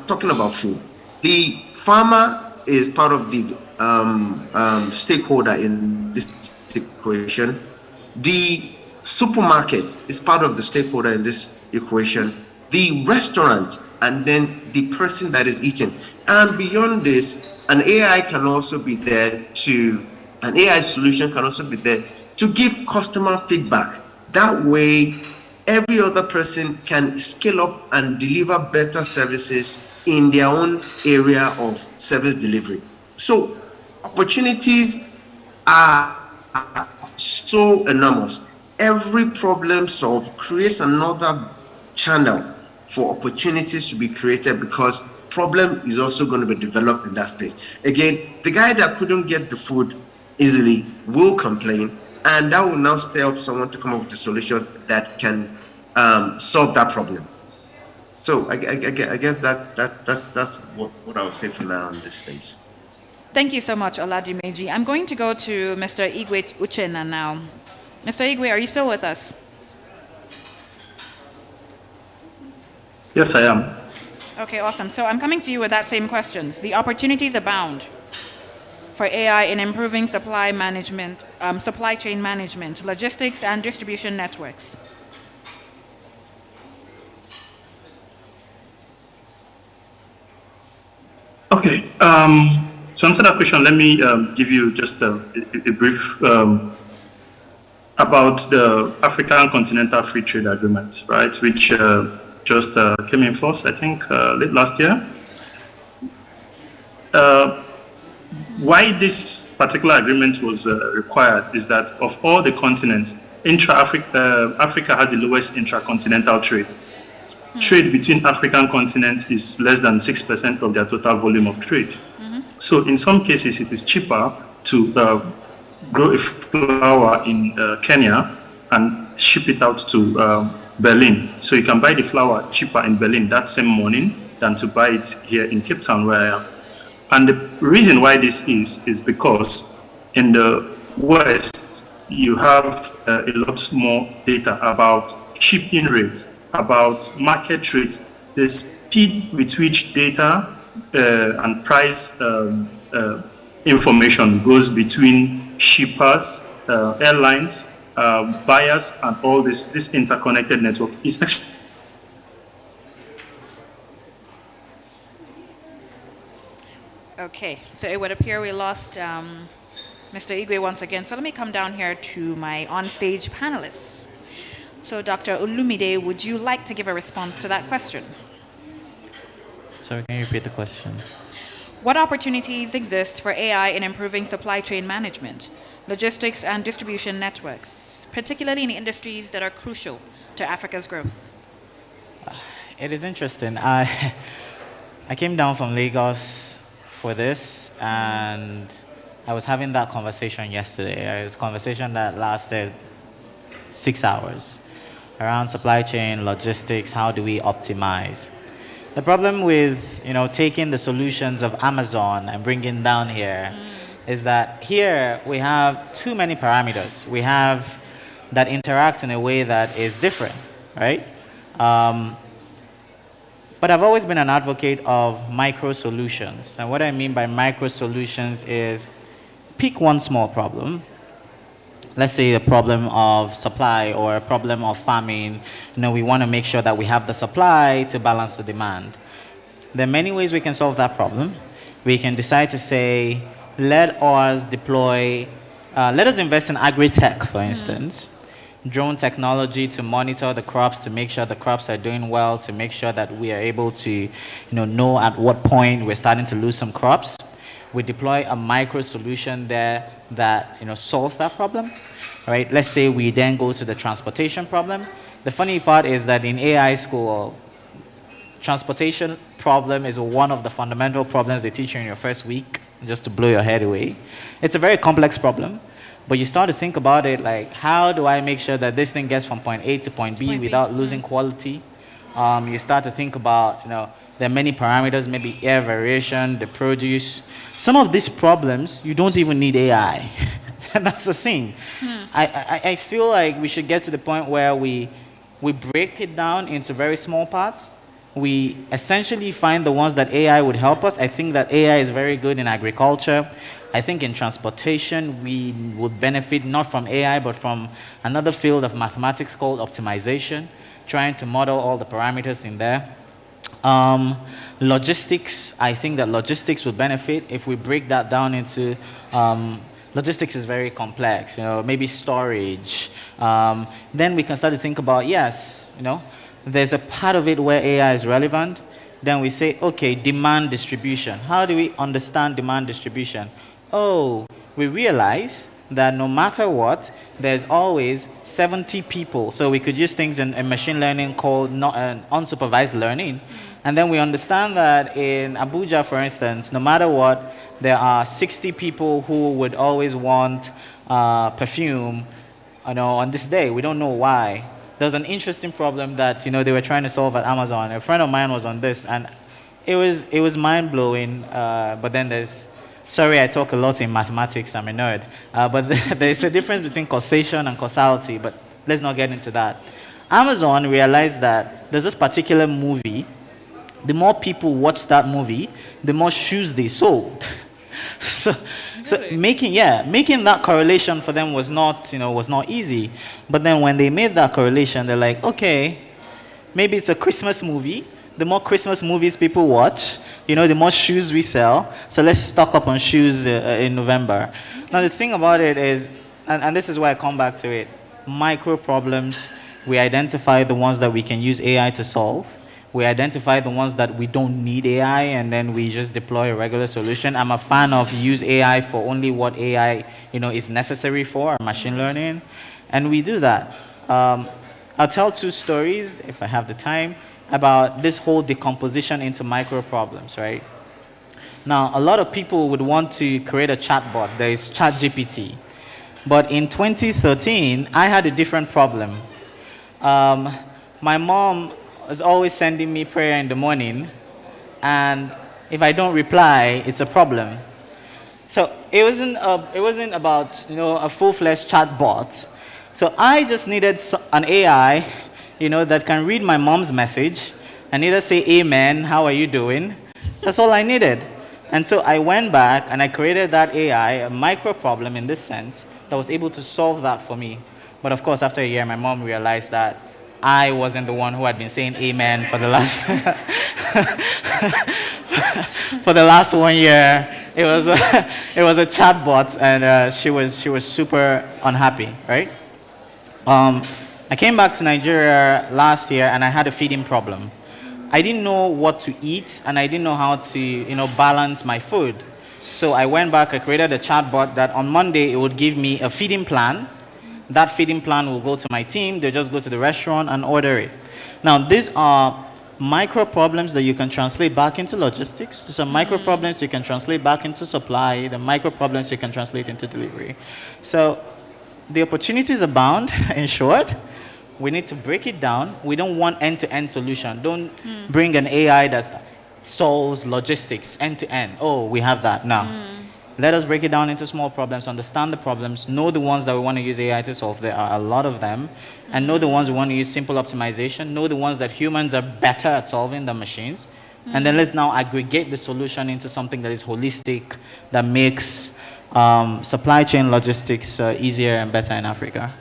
talking about food. The farmer is part of the stakeholder in this equation. The supermarket is part of the stakeholder in this equation. The restaurant, and then the person that is eating. And beyond this, an AI can also be there to, an AI solution can also be there to give customer feedback. That way, every other person can scale up and deliver better services in their own area of service delivery. So opportunities are so enormous. Every problem solved creates another channel for opportunities to be created, because problem is also going to be developed in that space. Again, the guy that couldn't get the food easily will complain, and that will now stir up someone to come up with a solution that can solve that problem. So I guess that's what I would say for now in this space. Thank you so much, Oladimeji. I'm going to go to Mr. Igwe Uchenna now. Mr. Igwe, are you still with us? Yes, I am. Okay, awesome. So I'm coming to you with that same questions. The opportunities abound for AI in improving supply management, supply chain management, logistics, and distribution networks. Okay. To answer that question, let me give you just a brief about the African Continental Free Trade Agreement, right, which just came in force, I think, late last year. Why this particular agreement was required is that of all the continents, Africa has the lowest intracontinental trade. Trade between African continents is less than 6% of their total volume of trade. So in some cases, it is cheaper to grow a flower in Kenya and ship it out to Berlin. So you can buy the flower cheaper in Berlin that same morning than to buy it here in Cape Town, where I am. And the reason why this is because in the West, you have a lot more data about shipping rates, about market rates, the speed with which data and price information goes between shippers, airlines, buyers, and all this interconnected network is actually. Okay, so it would appear we lost Mr. Igwe once again. So let me come down here to my on-stage panelists. So Dr. Olumide, would you like to give a response to that question? Sorry, can you repeat the question? What opportunities exist for AI in improving supply chain management, logistics, and distribution networks, particularly in industries that are crucial to Africa's growth? It is interesting. I came down from Lagos for this, and I was having that conversation yesterday. It was a conversation that lasted 6 hours around supply chain, logistics, how do we optimize. The problem with taking the solutions of Amazon and bringing down here is that here we have too many parameters. We have that interact in a way that is different, right? But I've always been an advocate of micro solutions. And what I mean by micro solutions is pick one small problem. Let's say a problem of supply or a problem of farming. We want to make sure that we have the supply to balance the demand. There are many ways we can solve that problem. We can decide to say, let us invest in agri-tech, for instance. Drone technology to monitor the crops, to make sure the crops are doing well, to make sure that we are able to know at what point we're starting to lose some crops. We deploy a micro solution there that solves that problem, right? Let's say we then go to the transportation problem. The funny part is that in AI school, transportation problem is one of the fundamental problems they teach you in your first week, just to blow your head away. It's a very complex problem, but you start to think about it like, how do I make sure that this thing gets from point A to point B without losing quality? You start to think about, there are many parameters, maybe air variation, the produce. Some of these problems, you don't even need AI. And that's the thing. I feel like we should get to the point where we break it down into very small parts. We essentially find the ones that AI would help us. I think that AI is very good in agriculture. I think in transportation, we would benefit not from AI, but from another field of mathematics called optimization, trying to model all the parameters in there. Logistics, I think that logistics would benefit if we break that down into, logistics is very complex, maybe storage. Then we can start to think about, there's a part of it where AI is relevant. Then we say, okay, demand distribution. How do we understand demand distribution? Oh, we realize that no matter what, there's always 70 people. So we could use things in machine learning called unsupervised learning. And then we understand that in Abuja, for instance, no matter what, there are 60 people who would always want perfume on this day. We don't know why. There's an interesting problem that they were trying to solve at Amazon. A friend of mine was on this, and it was mind-blowing. But then sorry, I talk a lot in mathematics, I'm a nerd. But there's a difference between causation and causality, but let's not get into that. Amazon realized that there's this particular movie. The more people watched that movie, the more shoes they sold. So making that correlation for them was not easy. But then when they made that correlation, they're like, okay, maybe it's a Christmas movie. The more Christmas movies people watch, the more shoes we sell. So let's stock up on shoes in November. Now the thing about it is, and this is why I come back to it, micro problems, we identify the ones that we can use AI to solve. We identify the ones that we don't need AI, and then we just deploy a regular solution. I'm a fan of use AI for only what AI is necessary for, machine learning, and we do that. I'll tell 2 stories, if I have the time, about this whole decomposition into micro problems, right? Now, a lot of people would want to create a chatbot. There is ChatGPT. But in 2013, I had a different problem. My mom was always sending me prayer in the morning, and if I don't reply, it's a problem. So it wasn't about a full-fledged chatbot. So I just needed an AI, that can read my mom's message and either say, "Amen, how are you doing?" That's all I needed. And so I went back and I created that AI, a micro problem in this sense, that was able to solve that for me. But of course, after a year, my mom realized that I wasn't the one who had been saying amen for the last for the last 1 year. It was a chatbot, and she was super unhappy, right? I came back to Nigeria last year, and I had a feeding problem. I didn't know what to eat, and I didn't know how to balance my food. So I went back. I created a chatbot that on Monday it would give me a feeding plan. That feeding plan will go to my team. They'll just go to the restaurant and order it. Now, these are micro problems that you can translate back into logistics. These are micro problems you can translate back into supply. The micro problems you can translate into delivery. So the opportunities abound, in short. We need to break it down. We don't want end-to-end solution. Don't bring an AI that solves logistics end-to-end. Oh, we have that. No. Let us break it down into small problems, understand the problems, know the ones that we want to use AI to solve. There are a lot of them. And know the ones we want to use simple optimization, know the ones that humans are better at solving than machines. And then let's now aggregate the solution into something that is holistic, that makes supply chain logistics easier and better in Africa.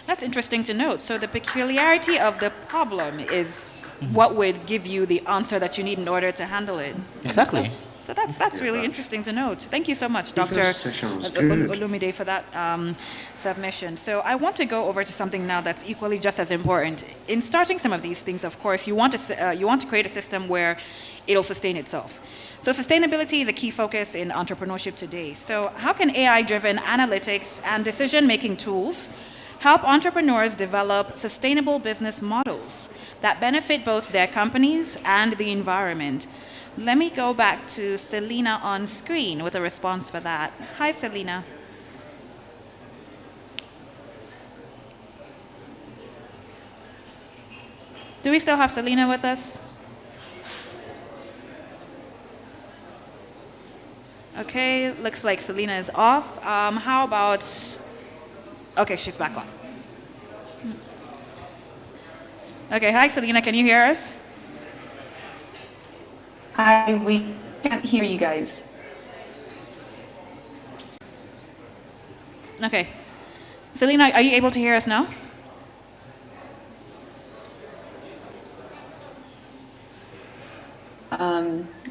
That's interesting to note. So the peculiarity of the problem is what would give you the answer that you need in order to handle it. Exactly. So that's really interesting to note. Thank you so much, Dr. Olumide, for that submission. So I want to go over to something now that's equally just as important. In starting some of these things, of course, you want to create a system where it'll sustain itself. So sustainability is a key focus in entrepreneurship today. So how can AI-driven analytics and decision-making tools help entrepreneurs develop sustainable business models that benefit both their companies and the environment? Let me go back to Selena on screen with a response for that. Hi, Selena. Do we still have Selena with us? Okay, looks like Selena is off. How about, okay, she's back on. Okay, hi, Selena, can you hear us? Hi, we can't hear you guys. Okay. Selena, are you able to hear us now?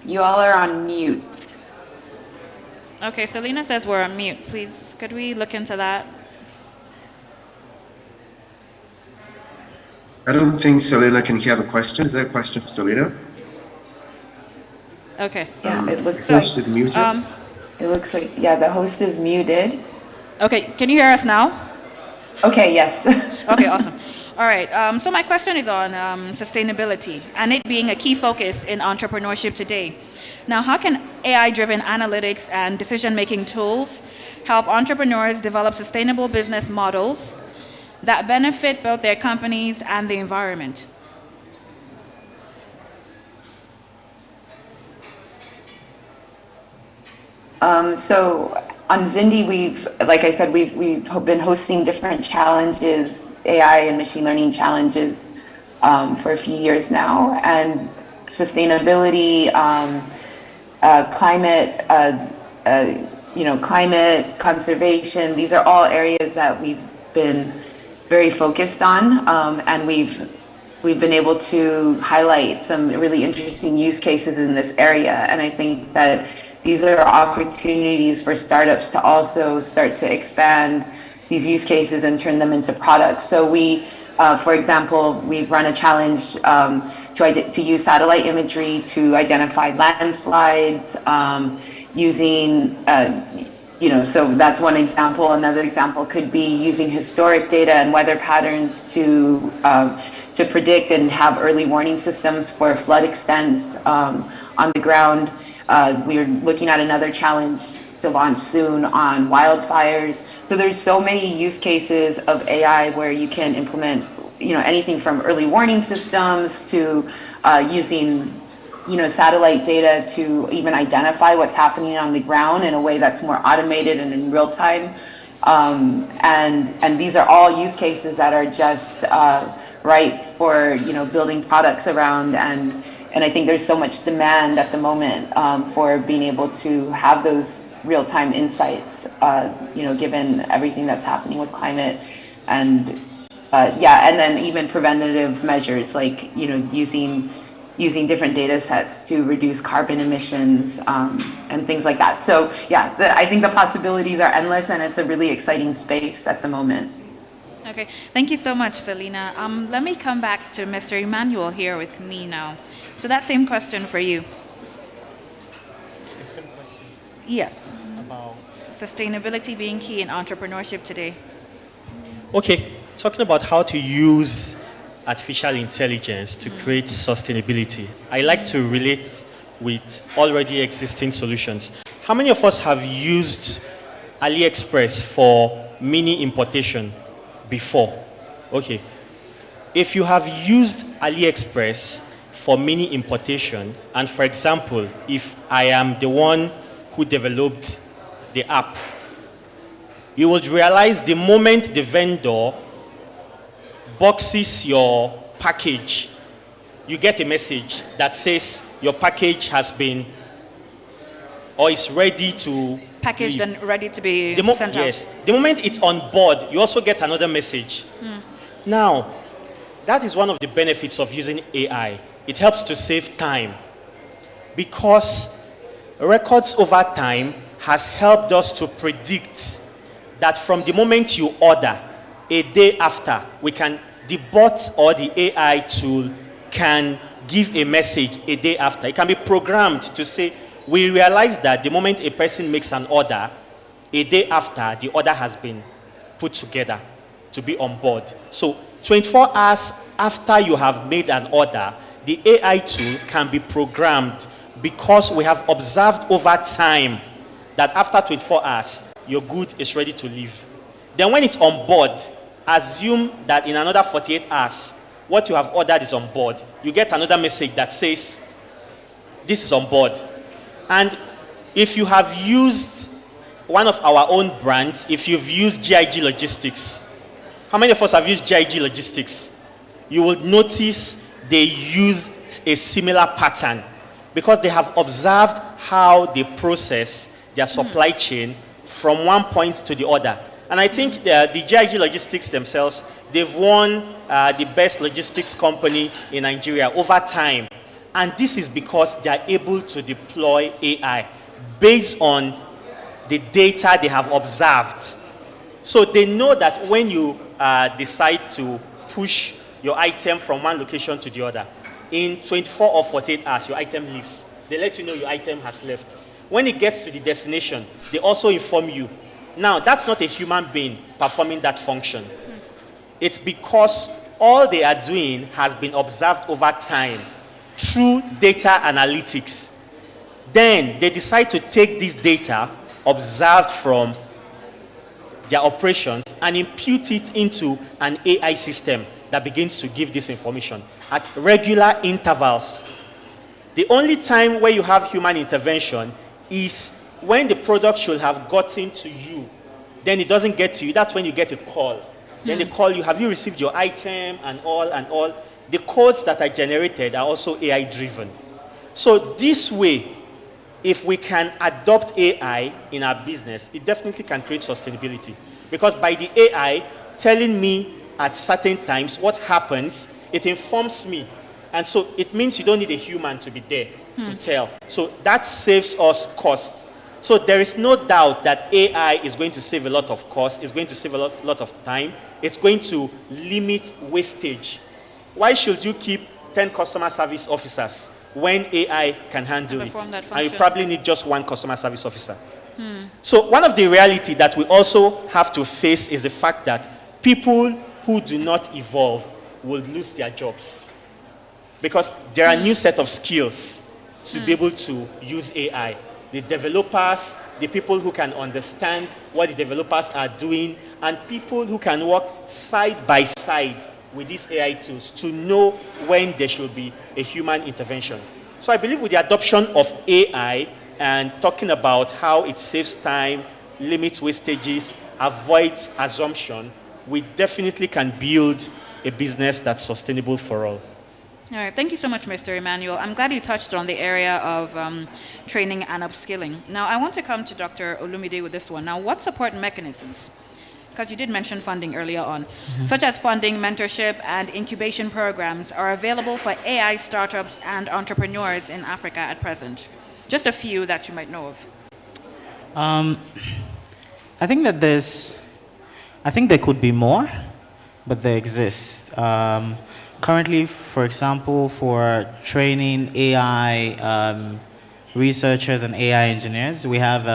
You all are on mute. Okay, Selena says we're on mute. Please, could we look into that? I don't think Selena can hear the question. Is there a question for Selena? Okay. Yeah, it looks The host is muted. it looks like, yeah, the host is muted. Okay, can you hear us now? Okay, yes. Okay, awesome. All right, so my question is on sustainability and it being a key focus in entrepreneurship today. Now, how can AI-driven analytics and decision-making tools help entrepreneurs develop sustainable business models that benefit both their companies and the environment? So on Zindi, like I said, we've been hosting different challenges, AI and machine learning challenges, for a few years now, and sustainability, climate, climate conservation. These are all areas that we've been very focused on, and we've been able to highlight some really interesting use cases in this area. And I think that these are opportunities for startups to also start to expand these use cases and turn them into products. So we, for example, we've run a challenge to use satellite imagery to identify landslides using, so that's one example. Another example could be using historic data and weather patterns to predict and have early warning systems for flood extents on the ground. We're looking at another challenge to launch soon on wildfires. So there's so many use cases of AI where you can implement, anything from early warning systems to using, satellite data to even identify what's happening on the ground in a way that's more automated and in real time. And these are all use cases that are just right for, building products around. And I think there's so much demand at the moment for being able to have those real-time insights, given everything that's happening with climate, and and then even preventative measures like using different data sets to reduce carbon emissions and things like that. So I think the possibilities are endless, and it's a really exciting space at the moment. Okay, thank you so much, Selena. Let me come back to Mr. Emmanuel here with me now. So that same question for you. The same question Yes. about Sustainability being key in entrepreneurship today. Okay, talking about how to use artificial intelligence to create sustainability. I like to relate with already existing solutions. How many of us have used AliExpress for mini importation before? Okay. If you have used AliExpress for mini importation, and for example, if I am the one who developed the app, you would realize the moment the vendor boxes your package, you get a message that says your package has been or is ready to Packaged leave. and ready to be sent out. Yes. The moment it's on board, you also get another message. Now, that is one of the benefits of using AI. It helps to save time because records over time has helped us to predict that from the moment you order, a day after, the bot or the AI tool can give a message a day after. It can be programmed to say, we realize that the moment a person makes an order, a day after, the order has been put together to be on board. So 24 hours after you have made an order, the AI tool can be programmed because we have observed over time that after 24 hours, your good is ready to leave. Then when it's on board, assume that in another 48 hours, what you have ordered is on board. You get another message that says, this is on board. And if you have used one of our own brands, if you've used GIG Logistics, how many of us have used GIG Logistics? You will notice they use a similar pattern because they have observed how they process their supply chain from one point to the other. And I think the GIG Logistics themselves, they've won the best logistics company in Nigeria over time. And this is because they are able to deploy AI based on the data they have observed. So they know that when you decide to push your item from one location to the other, in 24 or 48 hours, your item leaves. They let you know your item has left. When it gets to the destination, they also inform you. Now, that's not a human being performing that function. It's because all they are doing has been observed over time through data analytics. Then they decide to take this data observed from their operations and impute it into an AI system that begins to give this information at regular intervals. The only time where you have human intervention is when the product should have gotten to you. Then it doesn't get to you. That's when you get a call. Then they call you, have you received your item and all and all. The codes that are generated are also AI driven. So this way, if we can adopt AI in our business, it definitely can create sustainability. Because by the AI telling me at certain times what happens, it informs me. And so it means you don't need a human to be there to tell. So that saves us costs. So there is no doubt that AI is going to save a lot of costs, it's going to save a lot of time, it's going to limit wastage. Why should you keep 10 customer service officers when AI can handle it? And you probably need just one customer service officer. So one of the reality that we also have to face is the fact that people who do not evolve will lose their jobs. Because there are a new set of skills to be able to use AI. The developers, the people who can understand what the developers are doing, and people who can work side by side with these AI tools to know when there should be a human intervention. So I believe with the adoption of AI and talking about how it saves time, limits wastages, avoids assumption, we definitely can build a business that's sustainable for all. All right, thank you so much, Mr. Emmanuel. I'm glad you touched on the area of training and upskilling. Now, I want to come to Dr. Olumide with this one. Now, what support mechanisms, because you did mention funding earlier on, such as funding, mentorship, and incubation programs are available for AI startups and entrepreneurs in Africa at present? Just a few that you might know of. I think that there could be more, but they exist. Currently, for example, for training AI researchers and AI engineers, we have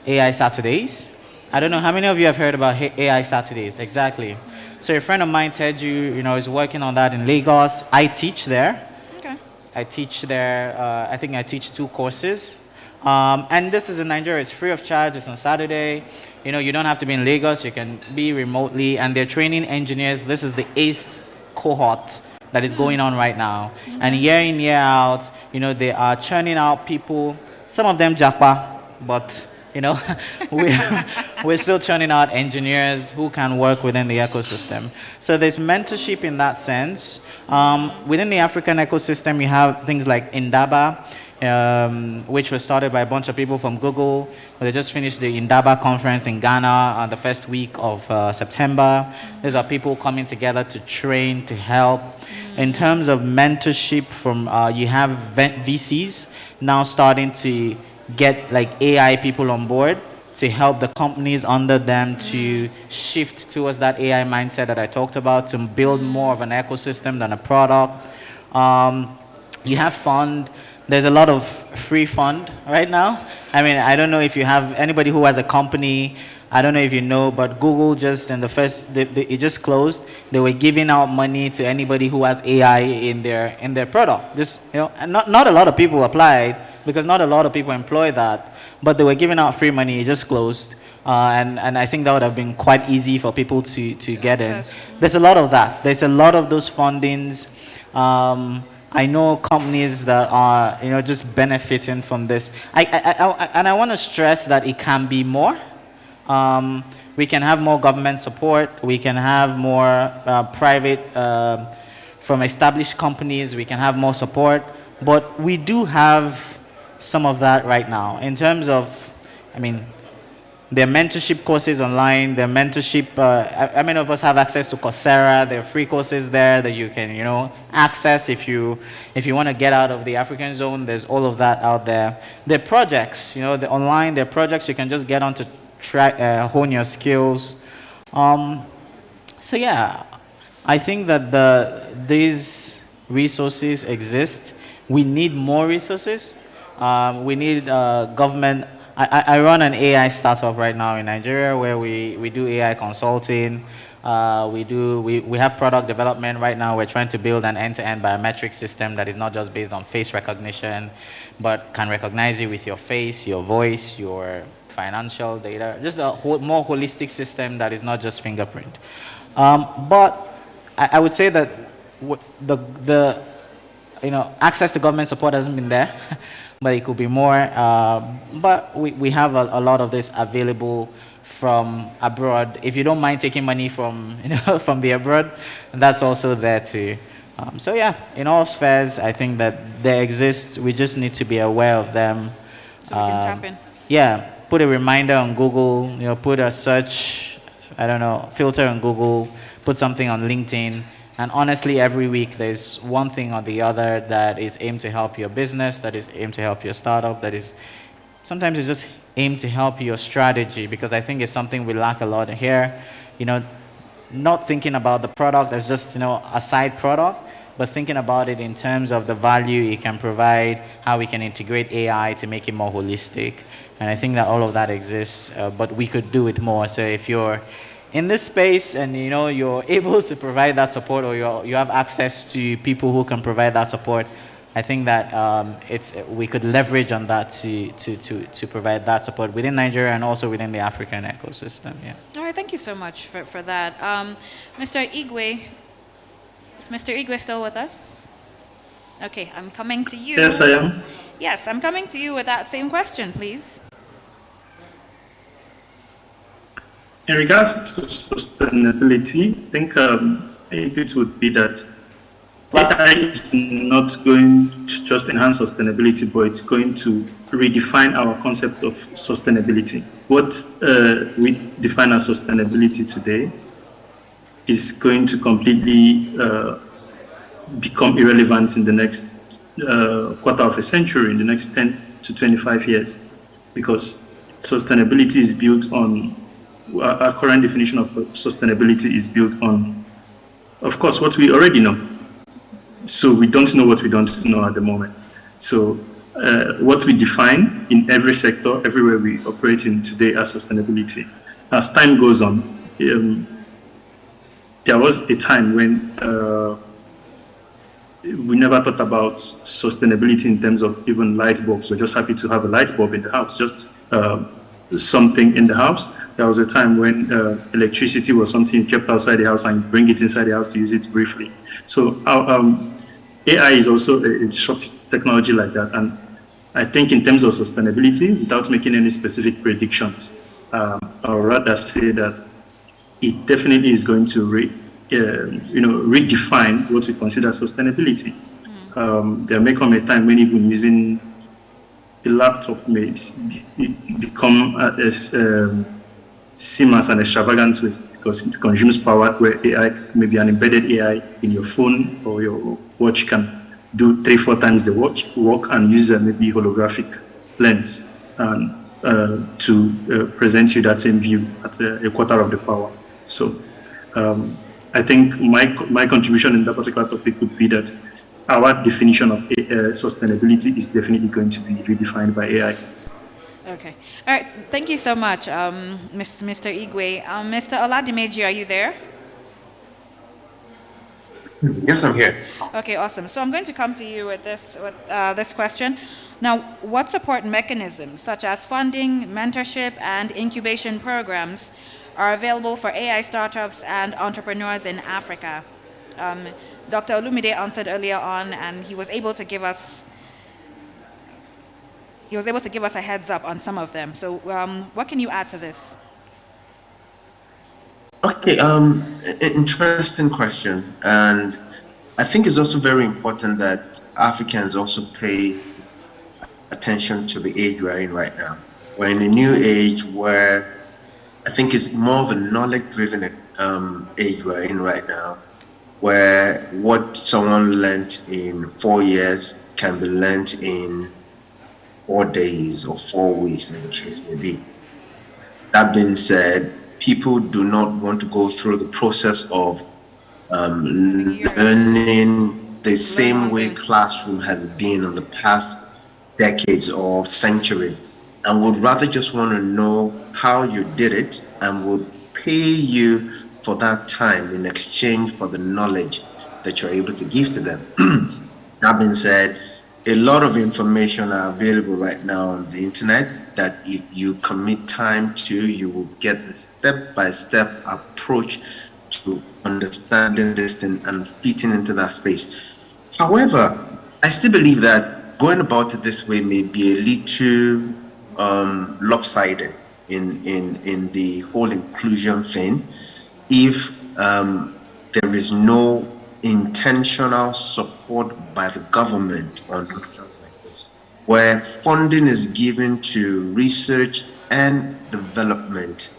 AI Saturdays. I don't know how many of you have heard about AI Saturdays. Exactly. So a friend of mine, Teju, is working on that in Lagos. I teach there. Okay. I teach there. I think I teach 2 courses. And this is in Nigeria. It's free of charge. It's on Saturday. You don't have to be in Lagos. You can be remotely. And they're training engineers. This is the 8th cohort that is going on right now. And year in, year out, they are churning out people. Some of them japa, but You know, we're still churning out engineers who can work within the ecosystem. So there's mentorship in that sense. Within the African ecosystem, you have things like Indaba, which was started by a bunch of people from Google. They just finished the Indaba conference in Ghana on the first week of September. These are people coming together to train, to help. In terms of mentorship, you have VCs now starting to get like AI people on board to help the companies under them to shift towards that AI mindset that I talked about, to build more of an ecosystem than a product. You have fund. There's a lot of free fund right now. I mean, I don't know if you have anybody who has a company. I don't know if you know, but Google just in the first, it just closed. They were giving out money to anybody who has AI in their product. Just, you know, and not a lot of people applied because not a lot of people employ that. But they were giving out free money. It just closed. And I think that would have been quite easy for people to get in. There's a lot of that. There's a lot of those fundings. I know companies that are, you know, just benefiting from this. And I want to stress that it can be more. We can have more government support. We can have more private, from established companies. We can have more support. But we do have some of that right now. In terms of, I mean, there are mentorship courses online. There are mentorship, how many of us have access to Coursera? There are free courses there that you can, you know, access if you want to get out of the African zone. There's all of that out there. There are projects, you know, online. There are projects you can just get on to hone your skills. So yeah, I think that these resources exist. We need more resources. We need government. I run an AI startup right now in Nigeria where we do AI consulting. We have product development right now. We're trying to build an end-to-end biometric system that is not just based on face recognition, but can recognize you with your face, your voice, your financial data, just a more holistic system that is not just fingerprint. But I would say that the access to government support hasn't been there, but it could be more. But we have a lot of this available from abroad. If you don't mind taking money from from the abroad, that's also there too. So yeah, in all spheres, I think that they exist. We just need to be aware of them. So we can tap in. Yeah. Put a reminder on Google, put a search, filter on Google, put something on LinkedIn. And honestly, every week there's one thing or the other that is aimed to help your business, that is aimed to help your startup, sometimes it's just aimed to help your strategy, because I think it's something we lack a lot here. Not thinking about the product as just, a side product, but thinking about it in terms of the value it can provide, how we can integrate AI to make it more holistic. And I think that all of that exists, but we could do it more. So if you're in this space and you're able to provide that support, or you have access to people who can provide that support, I think that we could leverage on that to provide that support within Nigeria and also within the African ecosystem. Yeah. All right, thank you so much for that. Mr. Igwe, is Mr. Igwe still with us? Okay, I'm coming to you. Yes, I am. Yes, I'm coming to you with that same question, please. In regards to sustainability, I think it would be that AI is not going to just enhance sustainability, but it's going to redefine our concept of sustainability. What we define as sustainability today is going to completely become irrelevant in the next quarter of a century, in the next 10 to 25 years, because sustainability is built on, our current definition of sustainability is built on, of course, what we already know. So we don't know what we don't know at the moment. So what we define in every sector, everywhere we operate in today as sustainability, as time goes on, there was a time when we never thought about sustainability in terms of even light bulbs. We're just happy to have a light bulb in the house, just something in the house. There was a time when electricity was something you kept outside the house and you bring it inside the house to use it briefly. So AI is also a disruptive technology like that. And I think in terms of sustainability, without making any specific predictions, I would rather say that it definitely is going to redefine what we consider sustainability. There may come a time when even using a laptop may become seen as an extravagant waste because it consumes power, where AI, maybe an embedded AI in your phone or your watch, can do 3-4 times the work and use maybe holographic lens to present you that same view at a quarter of the power. So I think my contribution in that particular topic would be that our definition of sustainability is definitely going to be redefined by AI. Okay. All right. Thank you so much, Mr. Igwe. Mr. Oladimeji, are you there? Yes, I'm here. Okay, awesome. So I'm going to come to you with this question. Now, what support mechanisms, such as funding, mentorship, and incubation programs, are available for AI startups and entrepreneurs in Africa? Dr. Olumide answered earlier on, and he was able to give us a heads up on some of them. So, what can you add to this? Okay, interesting question, and I think it's also very important that Africans also pay attention to the age we're in right now. We're in a new age where I think it's more of a knowledge-driven age we're in right now, where what someone learned in 4 years can be learned in 4 days or 4 weeks, as the case may be. That being said, people do not want to go through the process of learning the same way classroom has been in the past decades or century, and would rather just want to know how you did it and would pay you for that time in exchange for the knowledge that you're able to give to them. That being said, a lot of information are available right now on the internet that if you commit time to, you will get the step-by-step approach to understanding this thing and fitting into that space. However, I still believe that going about it this way may be a little lopsided in the whole inclusion thing if there is no intentional support by the government on matters like this, where funding is given to research and development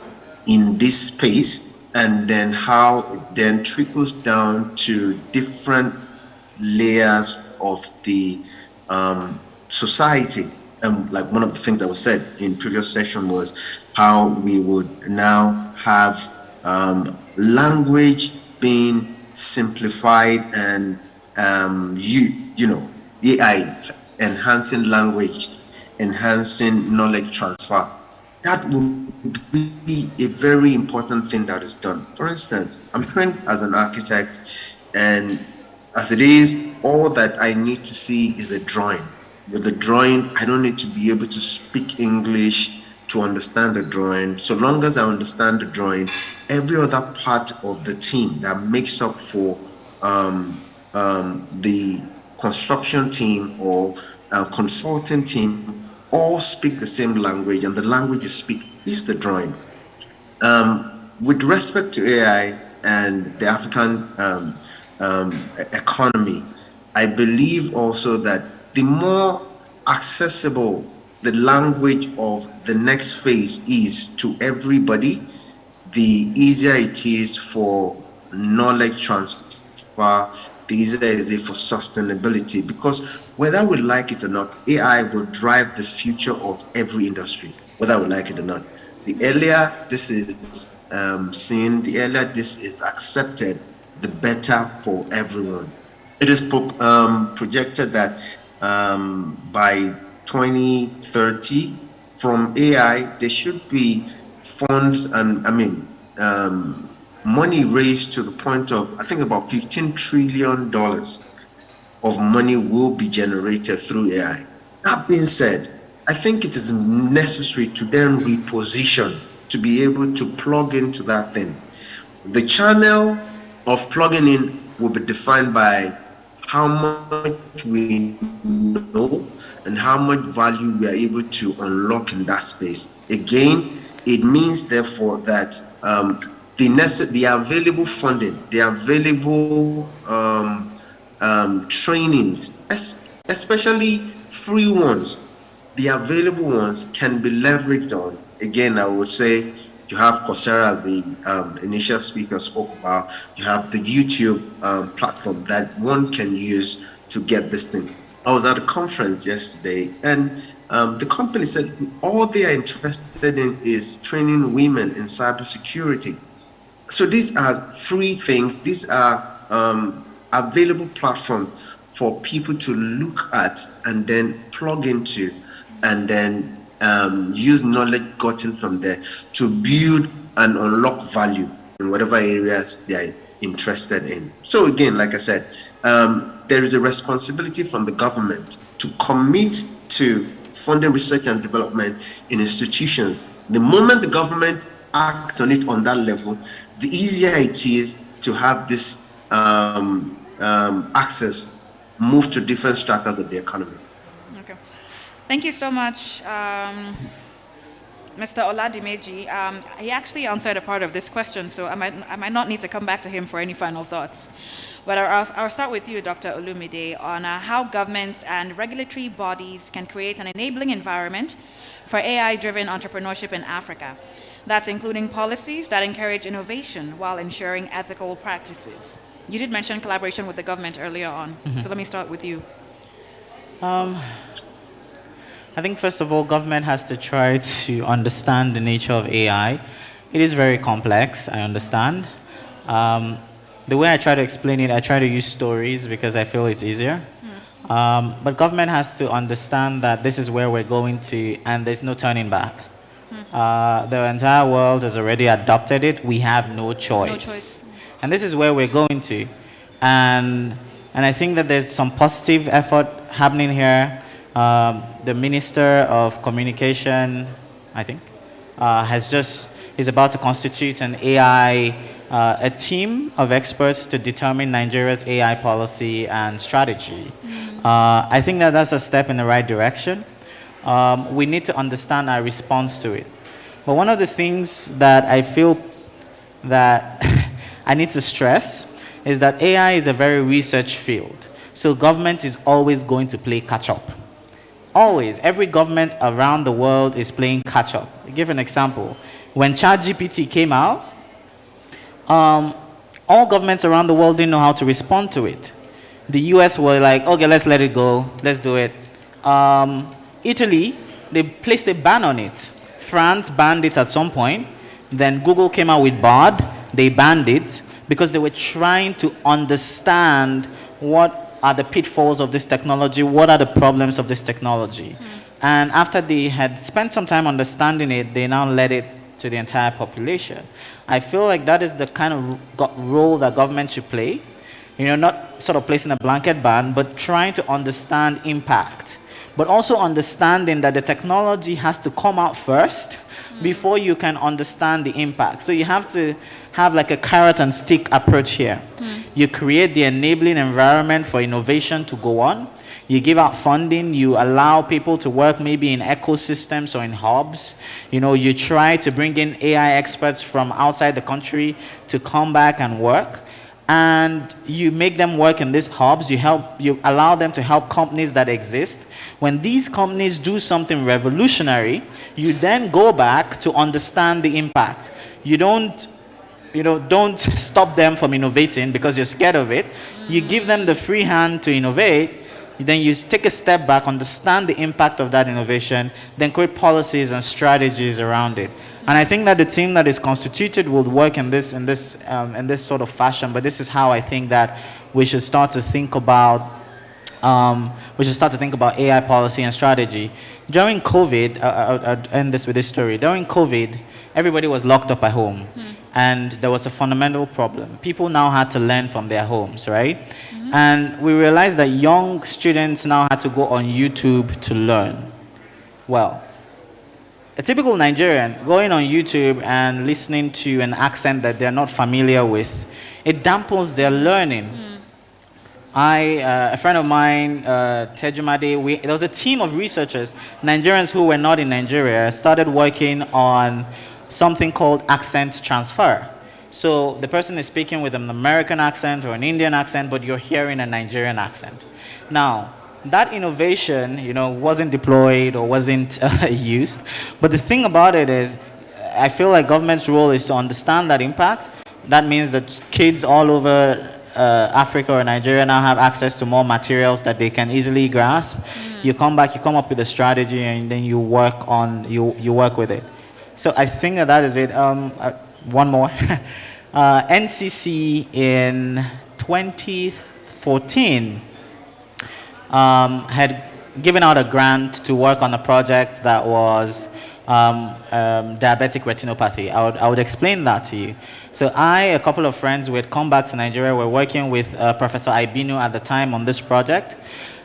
in this space, and then how it then trickles down to different layers of the society. And like one of the things that was said in previous session was how we would now have language being simplified and AI enhancing language, enhancing knowledge transfer. That would be a very important thing that is done. For instance, I'm trained as an architect, and as it is, all that I need to see is a drawing. With the drawing, I don't need to be able to speak English to understand the drawing. So long as I understand the drawing, every other part of the team that makes up for the construction team or consulting team all speak the same language, and the language you speak is the drawing. With respect to AI and the African economy, I believe also that the more accessible the language of the next phase is to everybody, the easier it is for knowledge transfer, the easier it is for sustainability, because whether we like it or not, AI will drive the future of every industry, whether we like it or not. The earlier this is seen, the earlier this is accepted, the better for everyone. It is projected that by 2030, from AI, there should be funds and money raised to the point of, I think, about $15 trillion of money will be generated through AI. That being said, I think it is necessary to then reposition to be able to plug into that thing. The channel of plugging in will be defined by how much we know and how much value we are able to unlock in that space. Again, it means therefore that the available funding, the available trainings, especially free ones, the available ones can be leveraged on. Again, I would say you have Coursera, as the initial speaker spoke about. You have the YouTube platform that one can use to get this thing. I was at a conference yesterday, and the company said all they are interested in is training women in cybersecurity. So these are free things. These are available platforms for people to look at and then plug into, and then use knowledge gotten from there to build and unlock value in whatever areas they are interested in. So again, like I said, there is a responsibility from the government to commit to funding research and development in institutions. The moment the government acts on it on that level, the easier it is to have this access move to different stratas of the economy. Okay. Thank you so much, Mr. Oladimeji. He actually answered a part of this question, so I might not need to come back to him for any final thoughts. But I'll start with you, Dr. Olumide, on how governments and regulatory bodies can create an enabling environment for AI-driven entrepreneurship in Africa. That's including policies that encourage innovation while ensuring ethical practices. You did mention collaboration with the government earlier on, so let me start with you. I think first of all, government has to try to understand the nature of AI. It is very complex, I understand. The way I try to explain it, I try to use stories because I feel it's easier. But government has to understand that this is where we're going to, and there's no turning back. The entire world has already adopted it. We have no choice. No choice. And this is where we're going to. And I think that there's some positive effort happening here. The Minister of Communication, I think, is about to constitute an AI, a team of experts to determine Nigeria's AI policy and strategy. I think that that's a step in the right direction. We need to understand our response to it. But one of the things that I feel that I need to stress is that AI is a very research field. So government is always going to play catch-up. Always. Every government around the world is playing catch-up. I'll give an example. When ChatGPT came out, all governments around the world didn't know how to respond to it. The US were like, okay, let's let it go. Let's do it. Italy, they placed a ban on it. France banned it at some point. Then Google came out with Bard. They banned it because they were trying to understand what are the pitfalls of this technology, what are the problems of this technology. And after they had spent some time understanding it, they now let it to the entire population. I feel like that is the kind of role that government should play. You know, not sort of placing a blanket ban, but trying to understand impact. But also understanding that the technology has to come out first before you can understand the impact. So you have to have like a carrot and stick approach here. You create the enabling environment for innovation to go on. You give out funding, you allow people to work maybe in ecosystems or in hubs. You know, you try to bring in AI experts from outside the country to come back and work. And you make them work in these hubs, you allow them to help companies that exist. When these companies do something revolutionary, you then go back to understand the impact. You don't stop them from innovating because you're scared of it. You give them the free hand to innovate. Then you take a step back, understand the impact of that innovation, then create policies and strategies around it. And I think that the team that is constituted will work in this sort of fashion. But this is how I think that we should start to think about AI policy and strategy. During COVID, I'll end this with this story. During COVID, everybody was locked up at home, and there was a fundamental problem. People now had to learn from their homes, right? And we realized that young students now had to go on YouTube to learn. Well, a typical Nigerian going on YouTube and listening to an accent that they're not familiar with, it dampens their learning. a friend of mine, Tejumade, there was a team of researchers, Nigerians who were not in Nigeria, started working on something called accent transfer. So the person is speaking with an American accent or an Indian accent, but you're hearing a Nigerian accent. Now, that innovation, wasn't deployed or wasn't used. But the thing about it is, I feel like government's role is to understand that impact. That means that kids all over Africa or Nigeria now have access to more materials that they can easily grasp. You come back, you come up with a strategy, and then you work with it. So I think that is it. One more. NCC in 2014 had given out a grant to work on a project that was diabetic retinopathy. I would explain that to you. So a couple of friends who had come back to Nigeria, were working with Professor Ibinu at the time on this project.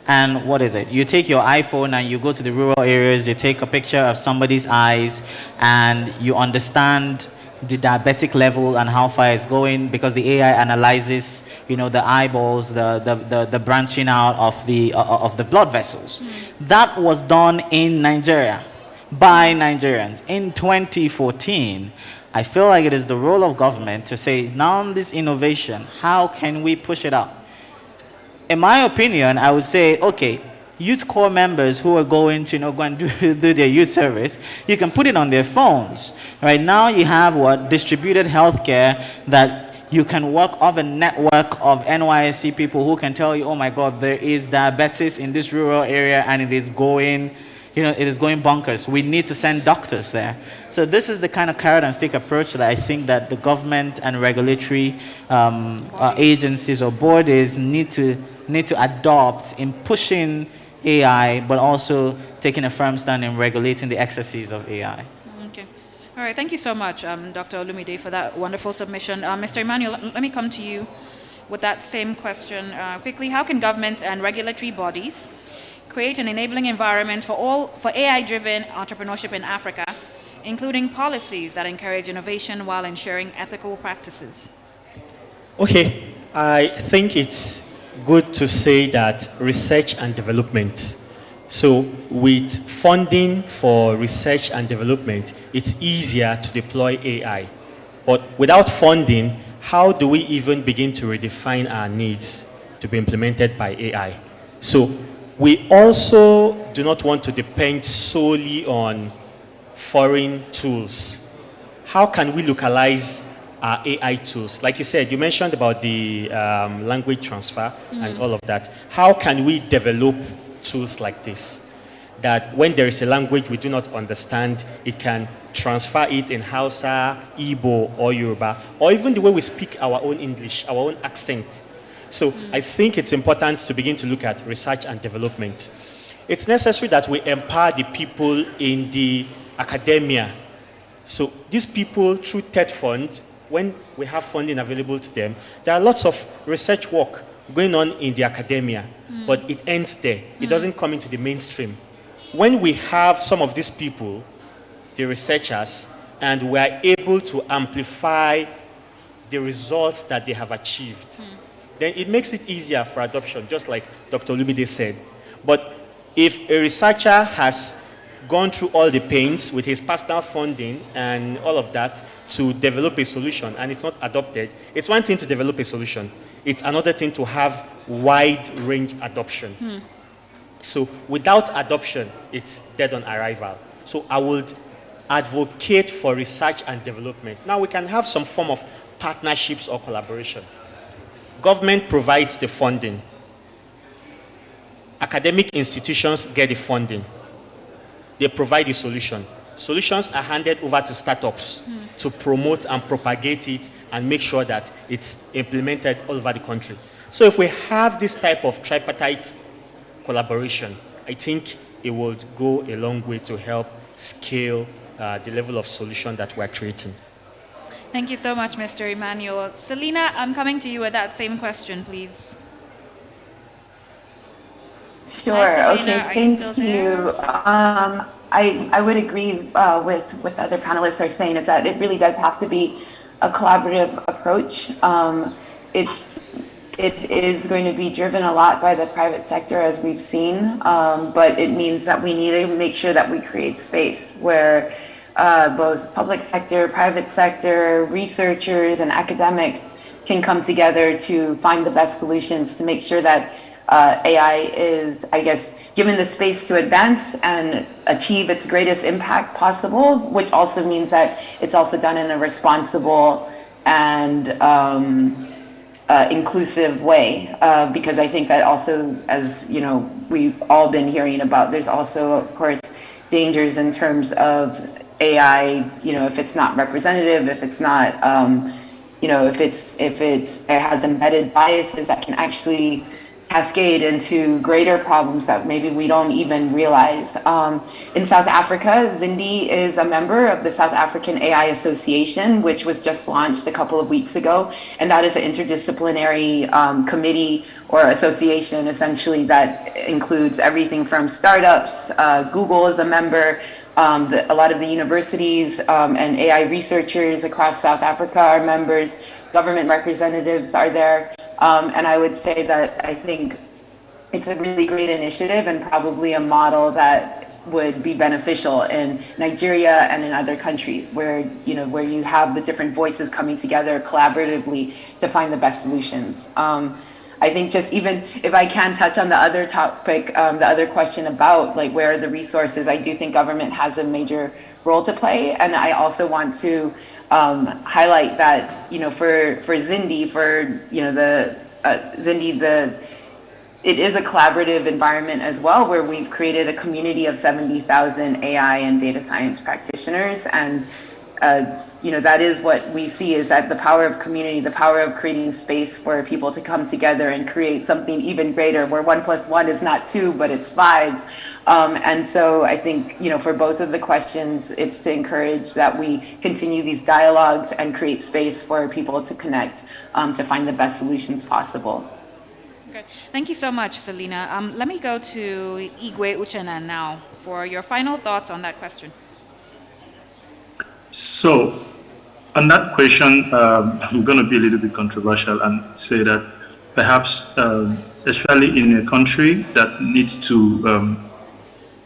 And what is it? You take your iPhone and you go to the rural areas, you take a picture of somebody's eyes, and you understand the diabetic level and how far it's going, because the AI analyzes, the eyeballs, the branching out of the blood vessels. That was done in Nigeria by Nigerians in 2014. I feel like it is the role of government to say, now this innovation, how can we push it out? In my opinion, I would say, okay, youth corps members who are going to go and do their youth service, you can put it on their phones. Right now you have distributed healthcare, that you can work off a network of NYSC people who can tell you, oh my God, there is diabetes in this rural area and it is going bonkers. We need to send doctors there. So this is the kind of carrot and stick approach that I think that the government and regulatory agencies or bodies need to adopt in pushing AI, but also taking a firm stand in regulating the excesses of AI. Okay. All right. Thank you so much, Dr. Olumide, for that wonderful submission. Mr. Emmanuel, let me come to you with that same question quickly. How can governments and regulatory bodies create an enabling environment for AI-driven entrepreneurship in Africa, including policies that encourage innovation while ensuring ethical practices? Okay, I think it's good to say that research and development. So with funding for research and development, it's easier to deploy AI. But without funding, how do we even begin to redefine our needs to be implemented by AI? So we also do not want to depend solely on foreign tools. How can we localize our AI tools? Like you said, you mentioned about the language transfer and all of that. How can we develop tools like this, that when there is a language we do not understand, it can transfer it in Hausa, Igbo, or Yoruba, or even the way we speak our own English, our own accent. So I think it's important to begin to look at research and development. It's necessary that we empower the people in the academia. So these people, through TED Fund, when we have funding available to them, there are lots of research work going on in the academia, but it ends there. It doesn't come into the mainstream. When we have some of these people, the researchers, and we are able to amplify the results that they have achieved, then it makes it easier for adoption, just like Dr. Olumide said. But if a researcher has gone through all the pains with his personal funding and all of that to develop a solution and it's not adopted, it's one thing to develop a solution. It's another thing to have wide range adoption. So without adoption, it's dead on arrival. So I would advocate for research and development. Now we can have some form of partnerships or collaboration. Government provides the funding. Academic institutions get the funding. They provide the solution. Solutions are handed over to startups to promote and propagate it and make sure that it's implemented all over the country. So if we have this type of tripartite collaboration, I think it would go a long way to help scale the level of solution that we're creating. Thank you so much, Mr. Emmanuel. Selina, I'm coming to you with that same question, please. Sure. Hi, Selena. Okay. Are you Thank still you. I would agree with what other panelists are saying, is that it really does have to be a collaborative approach. It's it is going to be driven a lot by the private sector, as we've seen, but it means that we need to make sure that we create space where both public sector, private sector, researchers, and academics can come together to find the best solutions to make sure that AI is, I guess, given the space to advance and achieve its greatest impact possible, which also means that it's also done in a responsible and inclusive way, because I think that also, as you know, we've all been hearing about, there's also, of course, dangers in terms of AI, you know, if it's not representative, if it's not, you know, if it has embedded biases that can actually cascade into greater problems that maybe we don't even realize. In South Africa, Zindi is a member of the South African AI Association, which was just launched a couple of weeks ago. And that is an interdisciplinary committee or association, essentially, that includes everything from startups. Google is a member. A lot of the universities and AI researchers across South Africa are members. Government representatives are there. And I would say that I think it's a really great initiative and probably a model that would be beneficial in Nigeria and in other countries where, you know, where you have the different voices coming together collaboratively to find the best solutions. I think just even if I can touch on the other topic, the other question about like where are the resources, I do think government has a major role to play. And I also want to highlight that, you know, for Zindi, for, you know, Zindi, it is a collaborative environment as well, where we've created a community of 70,000 AI and data science practitioners. And, you know, that is what we see, is that the power of community, the power of creating space for people to come together and create something even greater, where 1 + 1 is not 2, but it's 5. And so I think, you know, for both of the questions, it's to encourage that we continue these dialogues and create space for people to connect to find the best solutions possible. Okay. Thank you so much, Selina. Let me go to Igwe Uchenna now for your final thoughts on that question. So, on that question, I'm going to be a little bit controversial and say that perhaps, especially in a country that needs to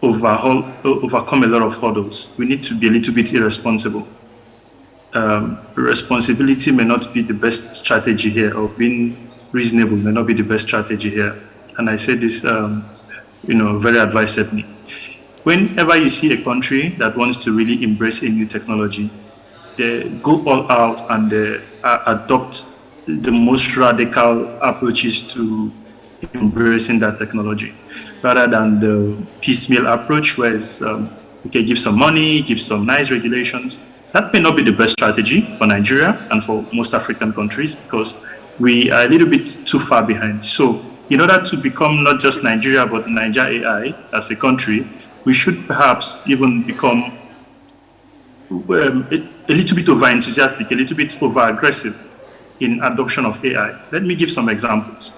overcome a lot of hurdles, we need to be a little bit irresponsible. Responsibility may not be the best strategy here, or being reasonable may not be the best strategy here. And I say this, you know, very advisedly. Whenever you see a country that wants to really embrace a new technology, they go all out and they adopt the most radical approaches to embracing that technology, rather than the piecemeal approach, where it's, okay, give some money, give some nice regulations. That may not be the best strategy for Nigeria and for most African countries, because we are a little bit too far behind. So in order to become not just Nigeria, but Nigeria AI as a country, we should perhaps even become a little bit over-enthusiastic, a little bit over-aggressive in adoption of AI. Let me give some examples.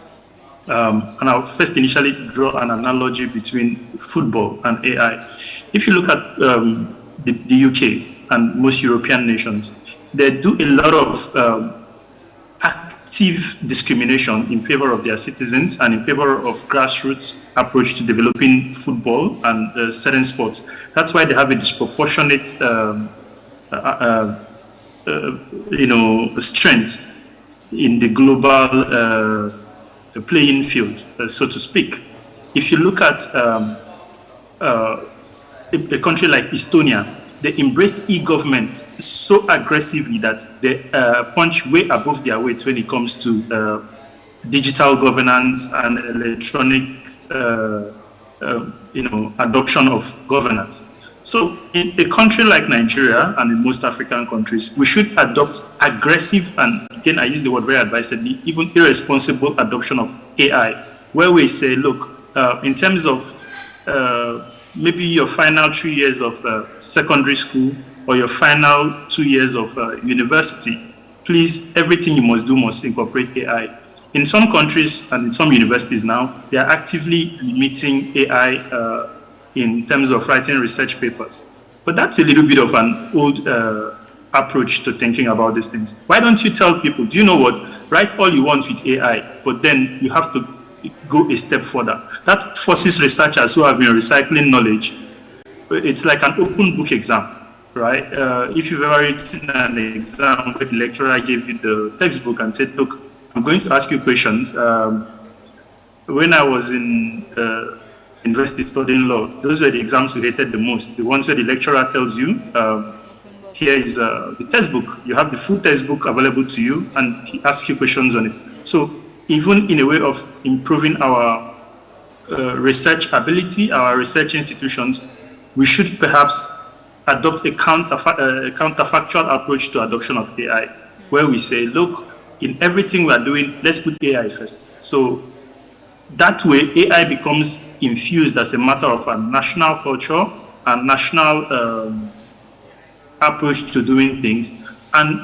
And I'll first initially draw an analogy between football and AI. If you look at the UK and most European nations, they do a lot of active discrimination in favor of their citizens and in favor of grassroots approach to developing football and certain sports. That's why they have a disproportionate, you know, strength in the global playing field, so to speak. If you look at a country like Estonia, they embraced e-government so aggressively that they punch way above their weight when it comes to digital governance and electronic, you know, adoption of governance. So in a country like Nigeria and in most African countries, we should adopt aggressive, and again, I use the word very advisedly, even irresponsible adoption of AI, where we say, look, in terms of maybe your final 3 years of secondary school or your final 2 years of university, please, everything you must do must incorporate AI. In some countries and in some universities now, they are actively limiting AI in terms of writing research papers. But that's a little bit of an old approach to thinking about these things. Why don't you tell people, do you know what, write all you want with AI, but then you have to go a step further. That forces researchers who have been recycling knowledge. It's like an open book exam, right? If you've ever written an exam where the lecturer gave you the textbook and said, look, I'm going to ask you questions. When I was in university studying law, those were the exams we hated the most. The ones where the lecturer tells you, here is the textbook. You have the full textbook available to you, and he asks you questions on it. So even in a way of improving our research ability, our research institutions, we should perhaps adopt a counterfactual approach to adoption of AI, where we say, look, in everything we are doing, let's put AI first. So that way, AI becomes infused as a matter of a national culture and national approach to doing things, and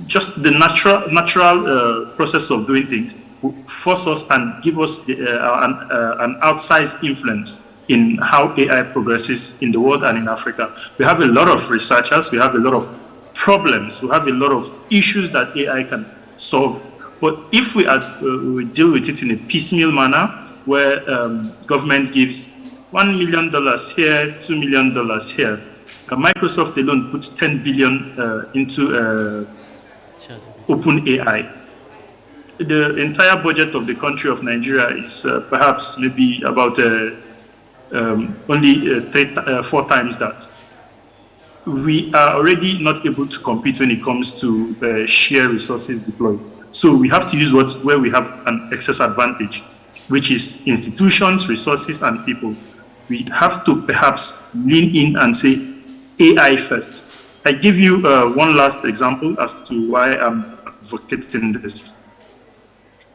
just the natural process of doing things will force us and give us an outsized influence in how AI progresses in the world and in Africa. We have a lot of researchers, we have a lot of problems, we have a lot of issues that AI can solve. But if we deal with it in a piecemeal manner, where government gives $1 million here, $2 million here, Microsoft alone puts $10 billion into open AI. The entire budget of the country of Nigeria is perhaps maybe about only 4 times that. We are already not able to compete when it comes to sheer resources deployed. So we have to use where we have an excess advantage, which is institutions, resources, and people. We have to perhaps lean in and say AI first. I give you one last example as to why I'm advocating this.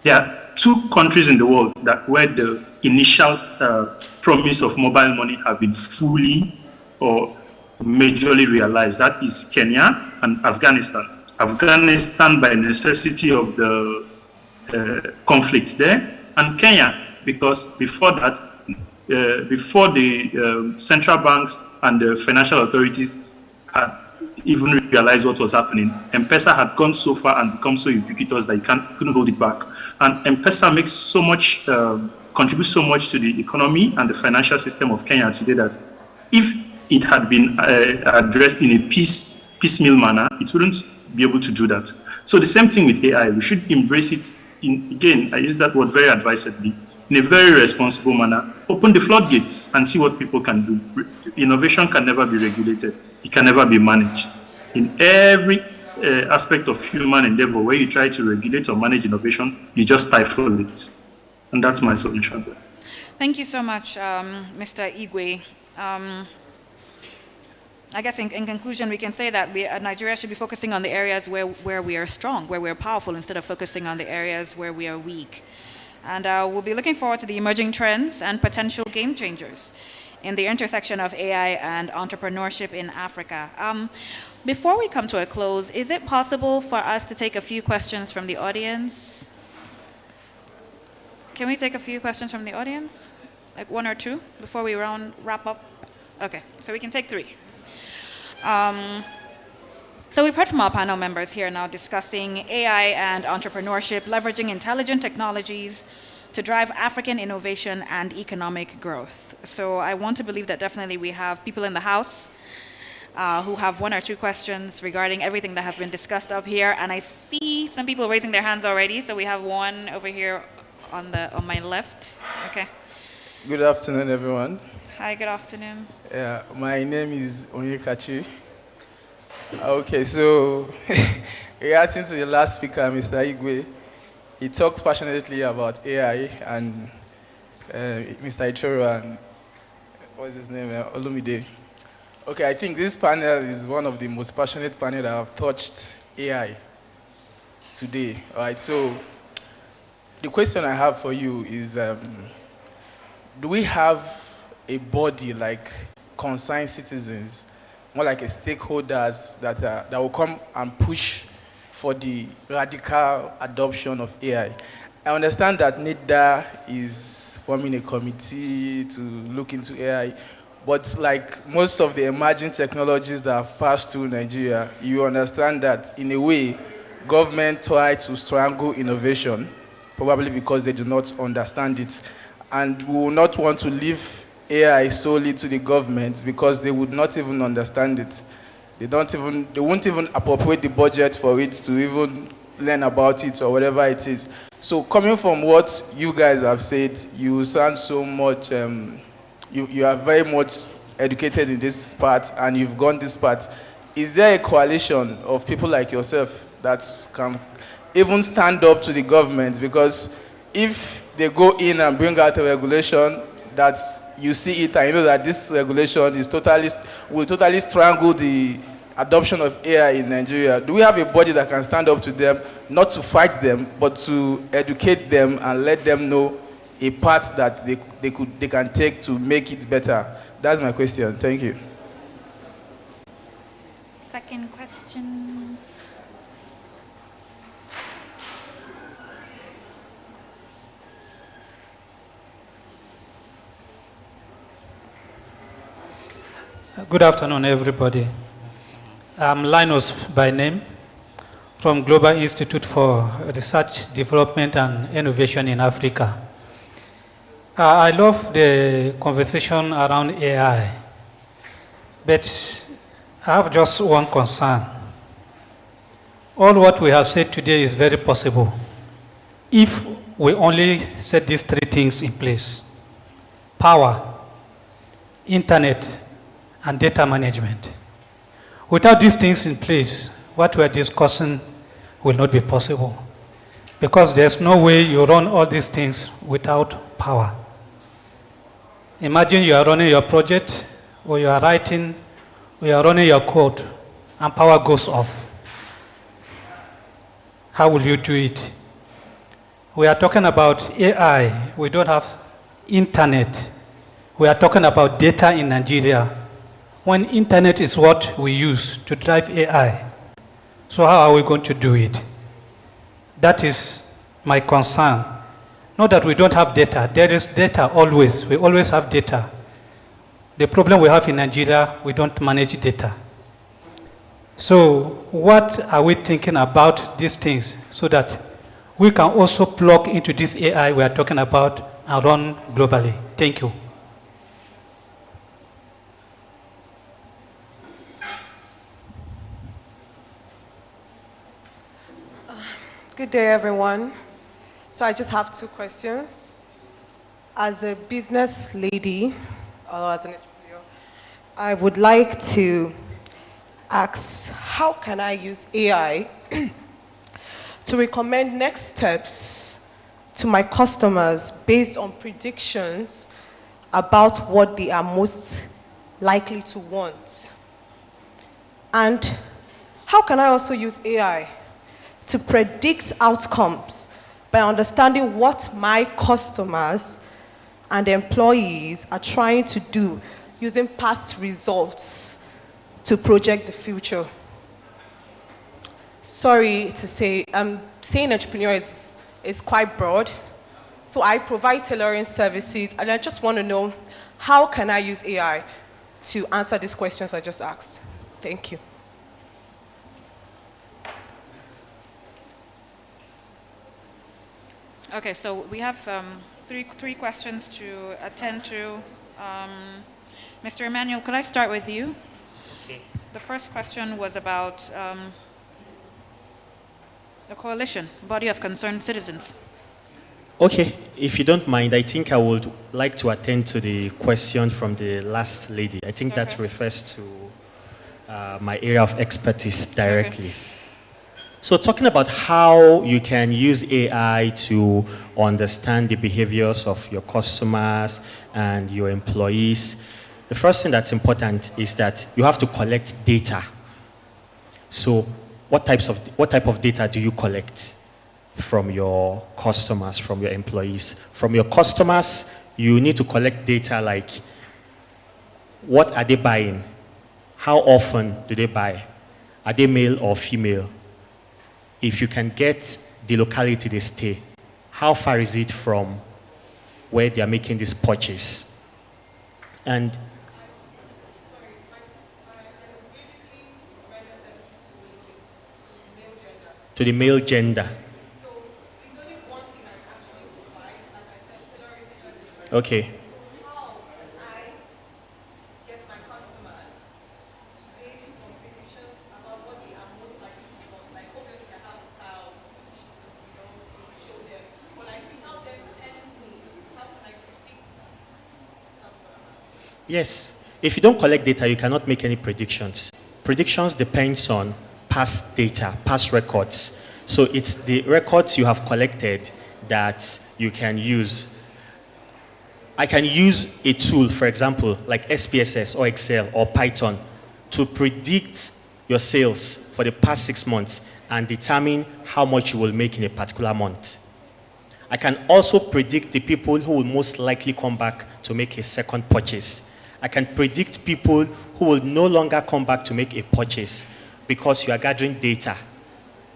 There are 2 countries in the world where the initial promise of mobile money have been fully or majorly realized. That is Kenya and Afghanistan. Afghanistan by necessity of the conflicts there, and Kenya because before that, before the central banks and the financial authorities had even realized what was happening, M-Pesa had gone so far and become so ubiquitous that you couldn't hold it back. And M-Pesa makes so much, contributes so much to the economy and the financial system of Kenya today that if it had been addressed in a piecemeal manner, it wouldn't be able to do that. So the same thing with AI. We should embrace it again, I use that word very advisedly, in a very responsible manner. Open the floodgates and see what people can do. Innovation can never be regulated. It can never be managed. In every aspect of human endeavor, where you try to regulate or manage innovation, you just stifle it. And that's my solution. Thank you so much, Mr. Igwe. I guess in conclusion, we can say that Nigeria should be focusing on the areas where we are strong, where we are powerful, instead of focusing on the areas where we are weak. And we'll be looking forward to the emerging trends and potential game changers in the intersection of AI and entrepreneurship in Africa. Before we come to a close, is it possible for us to take a few questions from the audience? Can we take a few questions from the audience? Like 1 or 2 before we wrap up? Okay, so we can take 3. So we've heard from our panel members here now discussing AI and entrepreneurship, leveraging intelligent technologies to drive African innovation and economic growth. So I want to believe that definitely we have people in the house who have 1 or 2 questions regarding everything that has been discussed up here. And I see some people raising their hands already. So we have one over here on my left. Okay. Good afternoon, everyone. Hi, good afternoon. Yeah, my name is Onyekachi. Okay, so reacting to the last speaker, Mr. Igwe, he talks passionately about AI, and Mr. Ichoro and what's his name, Olumide. Okay, I think this panel is one of the most passionate panels that have touched AI today. All right, so the question I have for you is, do we have a body like concerned citizens, more like a stakeholders that will come and push for the radical adoption of AI? I understand that NIDA is forming a committee to look into AI, But like most of the emerging technologies that have passed through Nigeria, you understand that in a way, government try to strangle innovation, probably because they do not understand it. And we will not want to leave AI solely to the government because they would not even understand it. They won't even appropriate the budget for it to even learn about it or whatever it is. So coming from what you guys have said, you sound so much, you are very much educated in this part and you've gone this part. Is there a coalition of people like yourself that can even stand up to the government? Because if they go in and bring out a regulation that you see it and you know that this regulation is will totally strangle the adoption of AI in Nigeria, do we have a body that can stand up to them, not to fight them, but to educate them and let them know a path that they can take to make it better? That's my question. Thank you. Second question. Good afternoon, everybody. I'm Linus by name from Global Institute for Research, Development and Innovation in Africa. I love the conversation around AI, but I have just one concern. All what we have said today is very possible if we only set these three things in place: power, internet, and data management. Without these things in place, what we are discussing will not be possible, because there's no way you run all these things without power. Imagine you are running your project, or you are writing, or you are running your code, and power goes off. How will you do it? We are talking about AI. We don't have internet. We are talking about data in Nigeria, when internet is what we use to drive AI. So how are we going to do it? That is my concern. Not that we don't have data. There is data always. We always have data. The problem we have in Nigeria, we don't manage data. So what are we thinking about these things so that we can also plug into this AI we are talking about and run globally? Thank you. Good day, everyone. So I just have two questions. As a business lady, or as an entrepreneur, I would like to ask, how can I use AI to recommend next steps to my customers based on predictions about what they are most likely to want? And how can I also use AI to predict outcomes by understanding what my customers and employees are trying to do using past results to project the future? Sorry to say, saying entrepreneur is quite broad. So I provide tailoring services, and I just want to know, how can I use AI to answer these questions I just asked? Thank you. Okay, so we have three questions to attend to. Mr. Emmanuel, could I start with you? Okay. The first question was about the coalition, body of concerned citizens. Okay, if you don't mind, I think I would like to attend to the question from the last lady. I think that refers to my area of expertise directly. Okay. So talking about how you can use AI to understand the behaviors of your customers and your employees, the first thing that's important is that you have to collect data. So what type of data do you collect from your customers, from your employees? From your customers, you need to collect data like, what are they buying? How often do they buy? Are they male or female? If you can get the locality they stay, how far is it from where they are making this purchase? And to the male gender. Okay. Yes. If you don't collect data, you cannot make any predictions. Predictions depends on past data, past records. So it's the records you have collected that you can use. I can use a tool, for example, like SPSS or Excel or Python to predict your sales for the past 6 months and determine how much you will make in a particular month. I can also predict the people who will most likely come back to make a second purchase. I can predict people who will no longer come back to make a purchase because you are gathering data.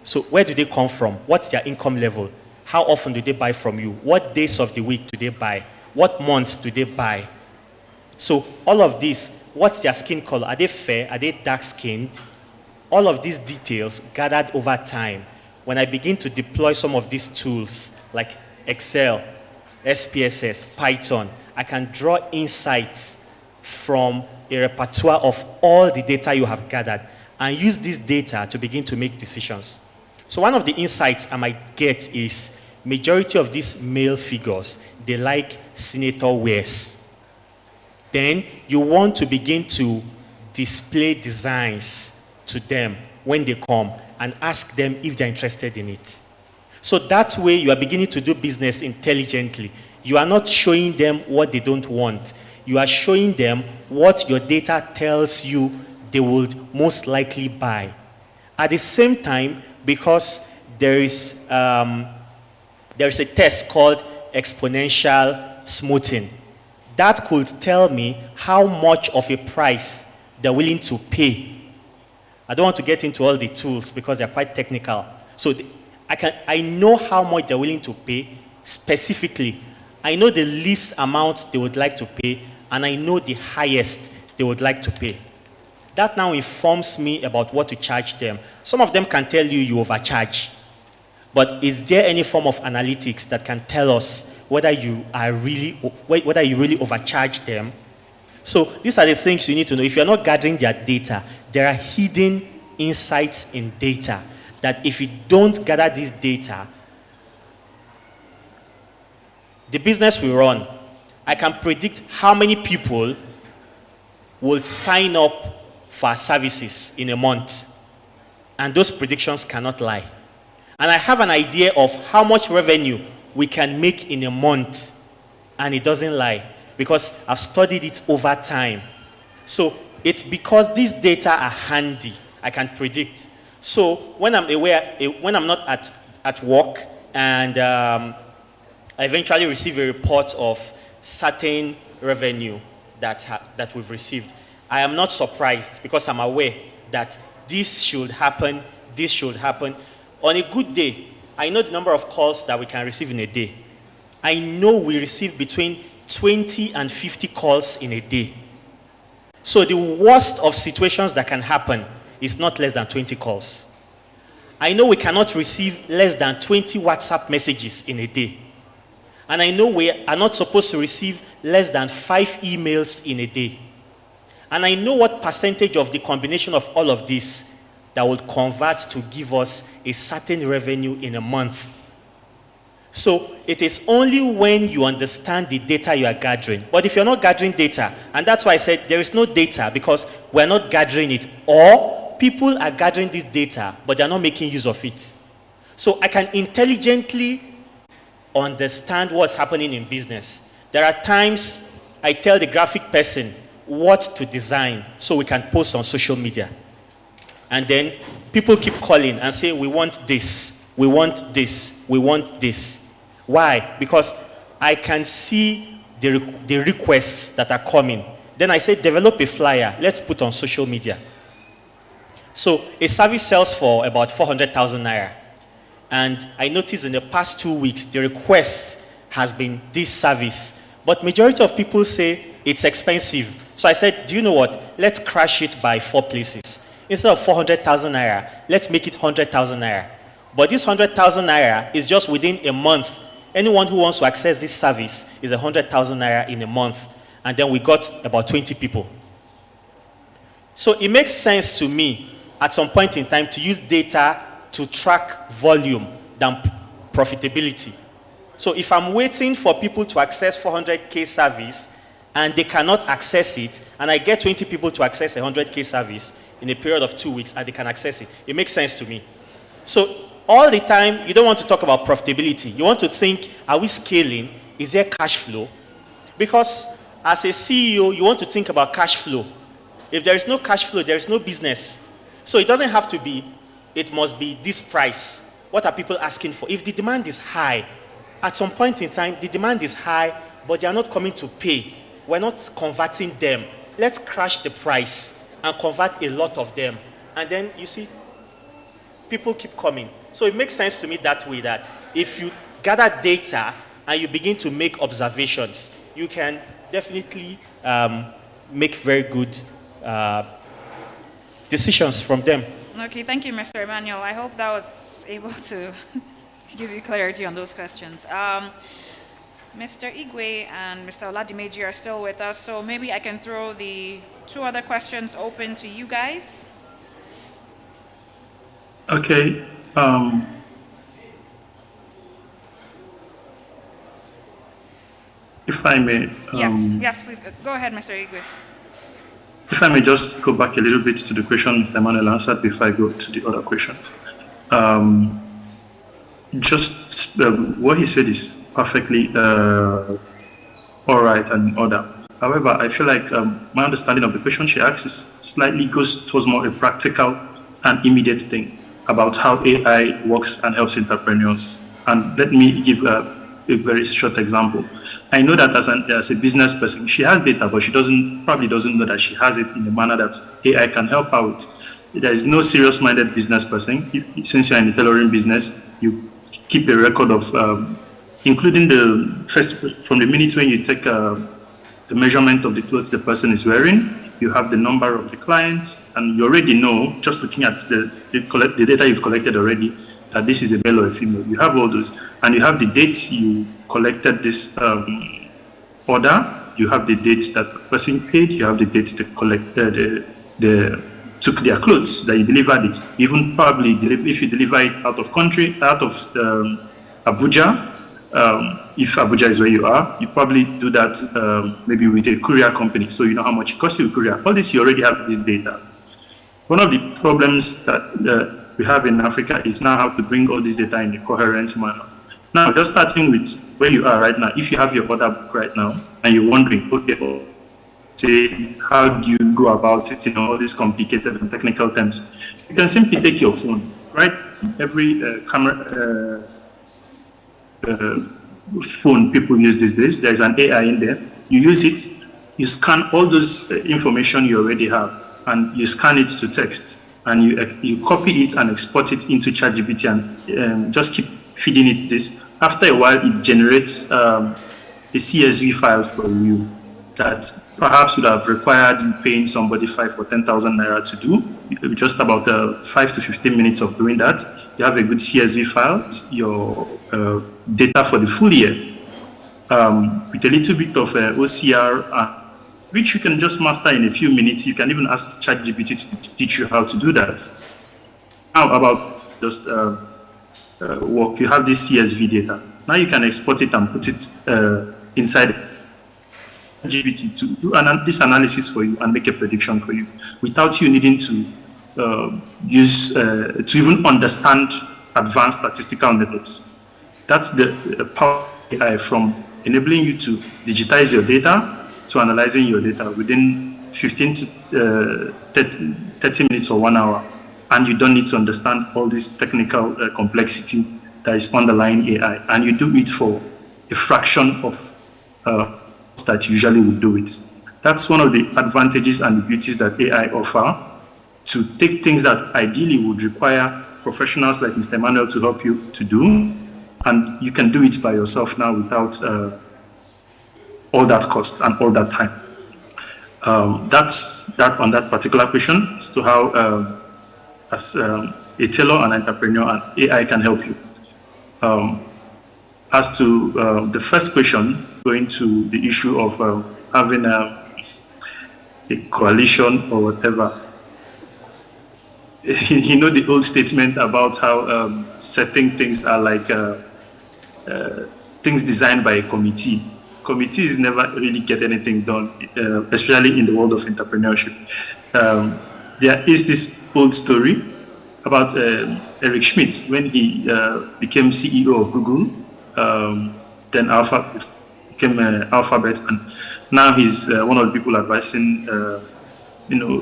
So where do they come from? What's their income level? How often do they buy from you? What days of the week do they buy? What months do they buy? So all of this, what's their skin color? Are they fair? Are they dark-skinned? All of these details gathered over time. When I begin to deploy some of these tools like Excel, SPSS, Python, I can draw insights from a repertoire of all the data you have gathered and use this data to begin to make decisions. So one of the insights I might get is majority of these male figures, they like senator wears. Then you want to begin to display designs to them when they come and ask them if they're interested in it. So that way you are beginning to do business intelligently. You are not showing them what they don't want. You are showing them what your data tells you they would most likely buy. At the same time, because there is a test called exponential smoothing, that could tell me how much of a price they're willing to pay. I don't want to get into all the tools because they're quite technical. So I know how much they're willing to pay specifically. I know the least amount they would like to pay, and I know the highest they would like to pay. That now informs me about what to charge them. Some of them can tell you you overcharge. But is there any form of analytics that can tell us whether you really overcharge them? So these are the things you need to know. If you're not gathering their data, there are hidden insights in data that if you don't gather this data, the business we run, I can predict how many people will sign up for our services in a month. And those predictions cannot lie. And I have an idea of how much revenue we can make in a month, and it doesn't lie because I've studied it over time. So it's because these data are handy, I can predict. So when I'm not at work and I eventually receive a report of certain revenue that we've received, I am not surprised because I'm aware that this should happen, this should happen. On a good day, I know the number of calls that we can receive in a day. I know we receive between 20 and 50 calls in a day. So the worst of situations that can happen is not less than 20 calls. I know we cannot receive less than 20 WhatsApp messages in a day. And I know we are not supposed to receive less than 5 emails in a day. And I know what percentage of the combination of all of this that would convert to give us a certain revenue in a month. So it is only when you understand the data you are gathering. But if you're not gathering data, and that's why I said there is no data because we're not gathering it, or people are gathering this data, but they're not making use of it. So I can intelligently understand what's happening in business. There are times I tell the graphic person what to design so we can post on social media. And then people keep calling and say, we want this, we want this, we want this. Why? Because I can see the requests that are coming. Then I say, develop a flyer, let's put on social media. So a service sells for about 400,000 naira. And I noticed in the past 2 weeks, the request has been this service. But majority of people say it's expensive. So I said, do you know what? Let's crash it by 4 places. Instead of 400,000 naira, let's make it 100,000 naira. But this 100,000 naira is just within a month. Anyone who wants to access this service is 100,000 naira in a month. And then we got about 20 people. So it makes sense to me at some point in time to use data to track volume than profitability. So if I'm waiting for people to access 400K service and they cannot access it, and I get 20 people to access a 100K service in a period of 2 weeks and they can access it, it makes sense to me. So all the time, you don't want to talk about profitability. You want to think, are we scaling? Is there cash flow? Because as a CEO, you want to think about cash flow. If there is no cash flow, there is no business. So it doesn't have to be, it must be this price. What are people asking for? If the demand is high, at some point in time, the demand is high, but they are not coming to pay. We're not converting them. Let's crash the price and convert a lot of them. And then, you see, people keep coming. So it makes sense to me that way, that if you gather data and you begin to make observations, you can definitely make very good decisions from them. Okay, thank you, Mr. Emmanuel. I hope that was able to give you clarity on those questions. Mr. Igwe and Mr. Oladimeji are still with us, so maybe I can throw the 2 other questions open to you guys. Okay. If I may. Yes, please go ahead, Mr. Igwe. If I may just go back a little bit to the question Mr. Emmanuel answered before I go to the other questions. What he said is perfectly all right and in order. However, I feel like my understanding of the question she asks is slightly goes towards more a practical and immediate thing about how AI works and helps entrepreneurs. And let me give a very short example. I know that as a business person, she has data, but she probably doesn't know that she has it in a manner that AI can help her with. There is no serious-minded business person. Since you're in the tailoring business, you keep a record of, including from the minute when you take the measurement of the clothes the person is wearing, you have the number of the clients, and you already know, just looking at the data you've collected already, that this is a male or a female. You have all those, and you have the dates you collected this order, you have the dates that the person paid, you have the dates they took their clothes, that you delivered it. Even probably, if you deliver it out of country, out of Abuja, if Abuja is where you are, you probably do that maybe with a courier company, so you know how much it costs you to courier. All this, you already have this data. One of the problems that we have in Africa is now how to bring all this data in a coherent manner. Now, just starting with where you are right now, if you have your order book right now, and you're wondering, okay, say, how do you go about it, all these complicated and technical terms, you can simply take your phone, right? Every camera phone people use these days, there's an AI in there. You use it, you scan all those information you already have, and you scan it to text, and you copy it and export it into ChatGPT and just keep feeding it this. After a while, it generates a CSV file for you that perhaps would have required you paying somebody 5,000 or 10,000 naira to do. Just about 5 to 15 minutes of doing that, you have a good CSV file, your data for the full year, with a little bit of OCR, which you can just master in a few minutes. You can even ask ChatGPT to teach you how to do that. Now about just work, you have this CSV data. Now you can export it and put it inside GPT to do this analysis for you and make a prediction for you without you needing to to even understand advanced statistical methods. That's the power of AI, from enabling you to digitize your data to analyzing your data within 15 to 30 minutes or 1 hour. And you don't need to understand all this technical complexity that is underlying AI. And you do it for a fraction of that you usually would do it. That's one of the advantages and the beauties that AI offer, to take things that ideally would require professionals like Mr. Emmanuel to help you to do, and you can do it by yourself now without all that cost and all that time. That's that on that particular question as to how, as a tailor, an entrepreneur, and AI can help you. As to the first question, going to the issue of having a coalition or whatever, you know the old statement about how certain things are like things designed by a committee. Committees never really get anything done, especially in the world of entrepreneurship. There is this old story about Eric Schmidt when he became CEO of Google, then became Alphabet, and now he's one of the people advising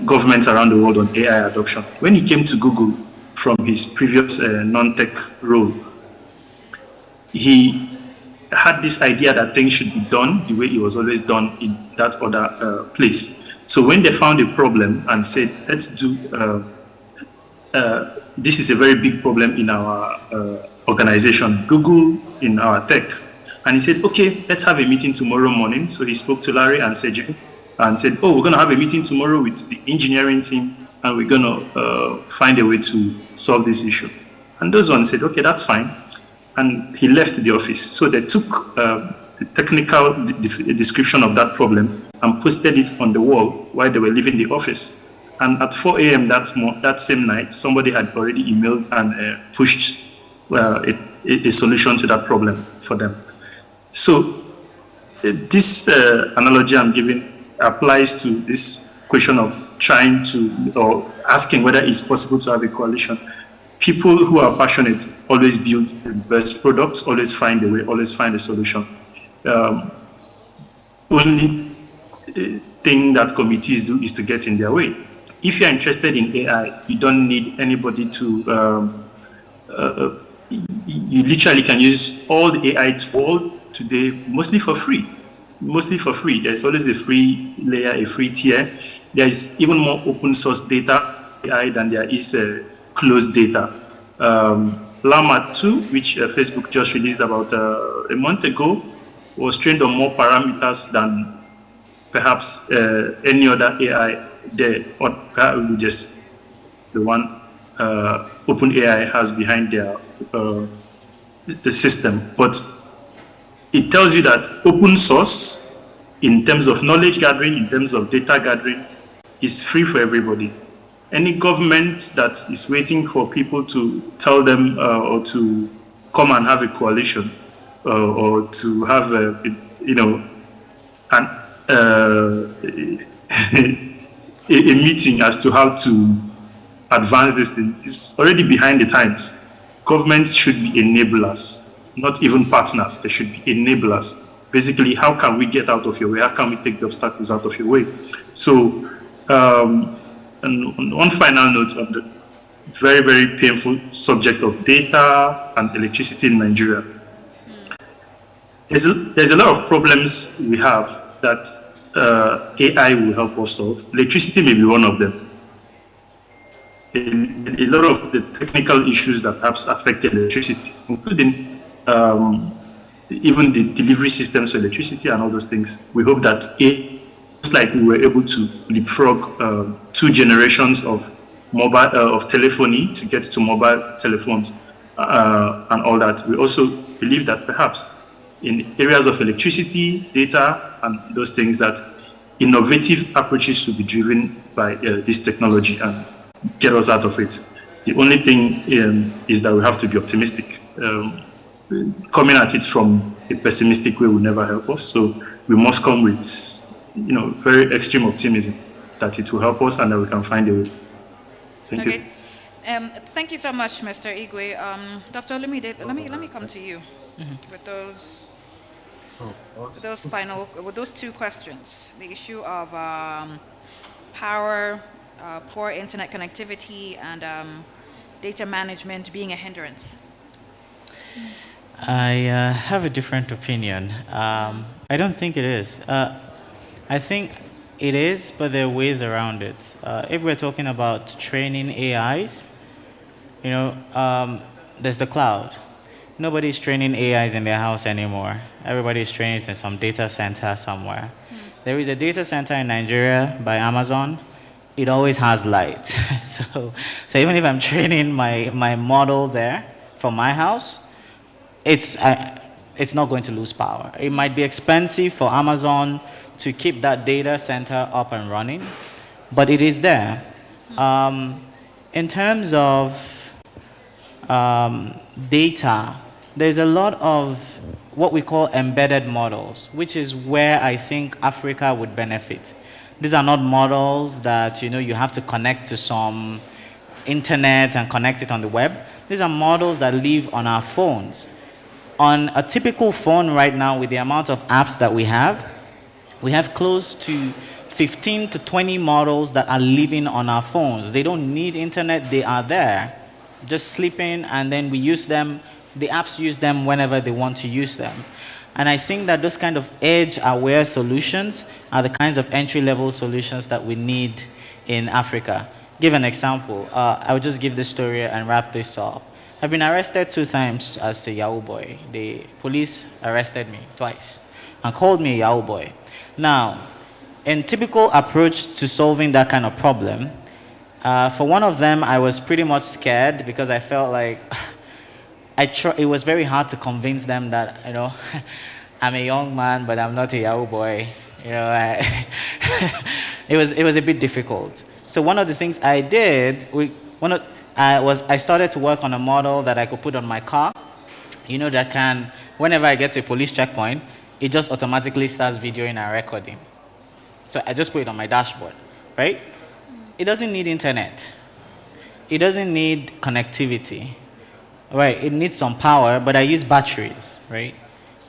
governments around the world on AI adoption. When he came to Google from his previous non-tech role, he had this idea that things should be done the way it was always done in that other place. So when they found a problem and said, let's do, this is a very big problem in our organization, Google, in our tech. And he said, okay, let's have a meeting tomorrow morning. So he spoke to Larry and Sergey and said, oh, we're going to have a meeting tomorrow with the engineering team, and we're going to find a way to solve this issue. And those ones said, okay, that's fine. And he left the office. So they took the technical description of that problem and posted it on the wall while they were leaving the office. And at 4 a.m. that same night, somebody had already emailed and pushed a solution to that problem for them. So this analogy I'm giving applies to this question of trying to, or asking whether it's possible to have a coalition. People who are passionate always build the best products, always find a way, always find a solution. Only thing that committees do is to get in their way. If you're interested in AI, you don't need anybody to, you literally can use all the AI tools today, mostly for free. Mostly for free. There's always a free layer, a free tier. There is even more open source data AI than there is closed data. Llama 2, which Facebook just released about a month ago, was trained on more parameters than perhaps any other AI there, or perhaps just the one OpenAI has behind their the system. But it tells you that open source, in terms of knowledge gathering, in terms of data gathering, is free for everybody. Any government that is waiting for people to tell them or to come and have a coalition or to have a meeting as to how to advance this thing is already behind the times. Governments should be enablers, not even partners. They should be enablers. Basically, how can we get out of your way? How can we take the obstacles out of your way? So, and one final note on the very, very painful subject of data and electricity in Nigeria. There's a lot of problems we have that AI will help us solve. Electricity may be one of them. A lot of the technical issues that perhaps affect electricity, including even the delivery systems for electricity and all those things. We hope that just like we were able to leapfrog 2 generations of mobile of telephony to get to mobile telephones and all that, we also believe that perhaps in areas of electricity, data, and those things, that innovative approaches should be driven by this technology and get us out of it. The only thing is that we have to be optimistic. Coming at it from a pessimistic way will never help us. So we must come with, very extreme optimism that it will help us and that we can find a way. Thank you. Thank you so much, Mr. Igwe. Dr. Olumide, let me come to you with those 2 questions. The issue of power, poor internet connectivity, and data management being a hindrance. I have a different opinion. I don't think it is. I think it is, but there are ways around it. If we're talking about training AIs, there's the cloud. Nobody's training AIs in their house anymore. Everybody's training in some data center somewhere. There is a data center in Nigeria by Amazon, it always has light. So even if I'm training my model there for my house, it's not going to lose power. It might be expensive for Amazon to keep that data center up and running, but it is there. In terms of data, there's a lot of what we call embedded models, which is where I think Africa would benefit. These are not models that you have to connect to some internet and connect it on the web. These are models that live on our phones. On a typical phone right now, with the amount of apps that we have close to 15 to 20 models that are living on our phones. They don't need internet, they are there, just sleeping, and then we use them. The apps use them whenever they want to use them. And I think that those kind of edge-aware solutions are the kinds of entry-level solutions that we need in Africa. Give an example. I will just give this story and wrap this up. I've been arrested 2 times as a Yahoo boy. The police arrested me twice and called me a Yahoo boy. Now, in typical approach to solving that kind of problem, for one of them, I was pretty much scared because I felt like it was very hard to convince them that, I'm a young man, but I'm not a Yahoo boy. It was a bit difficult. So one of the things I did, I started to work on a model that I could put on my car, that can, whenever I get to a police checkpoint, it just automatically starts videoing and recording. So I just put it on my dashboard, right? It doesn't need internet. It doesn't need connectivity, right? It needs some power, but I use batteries, right,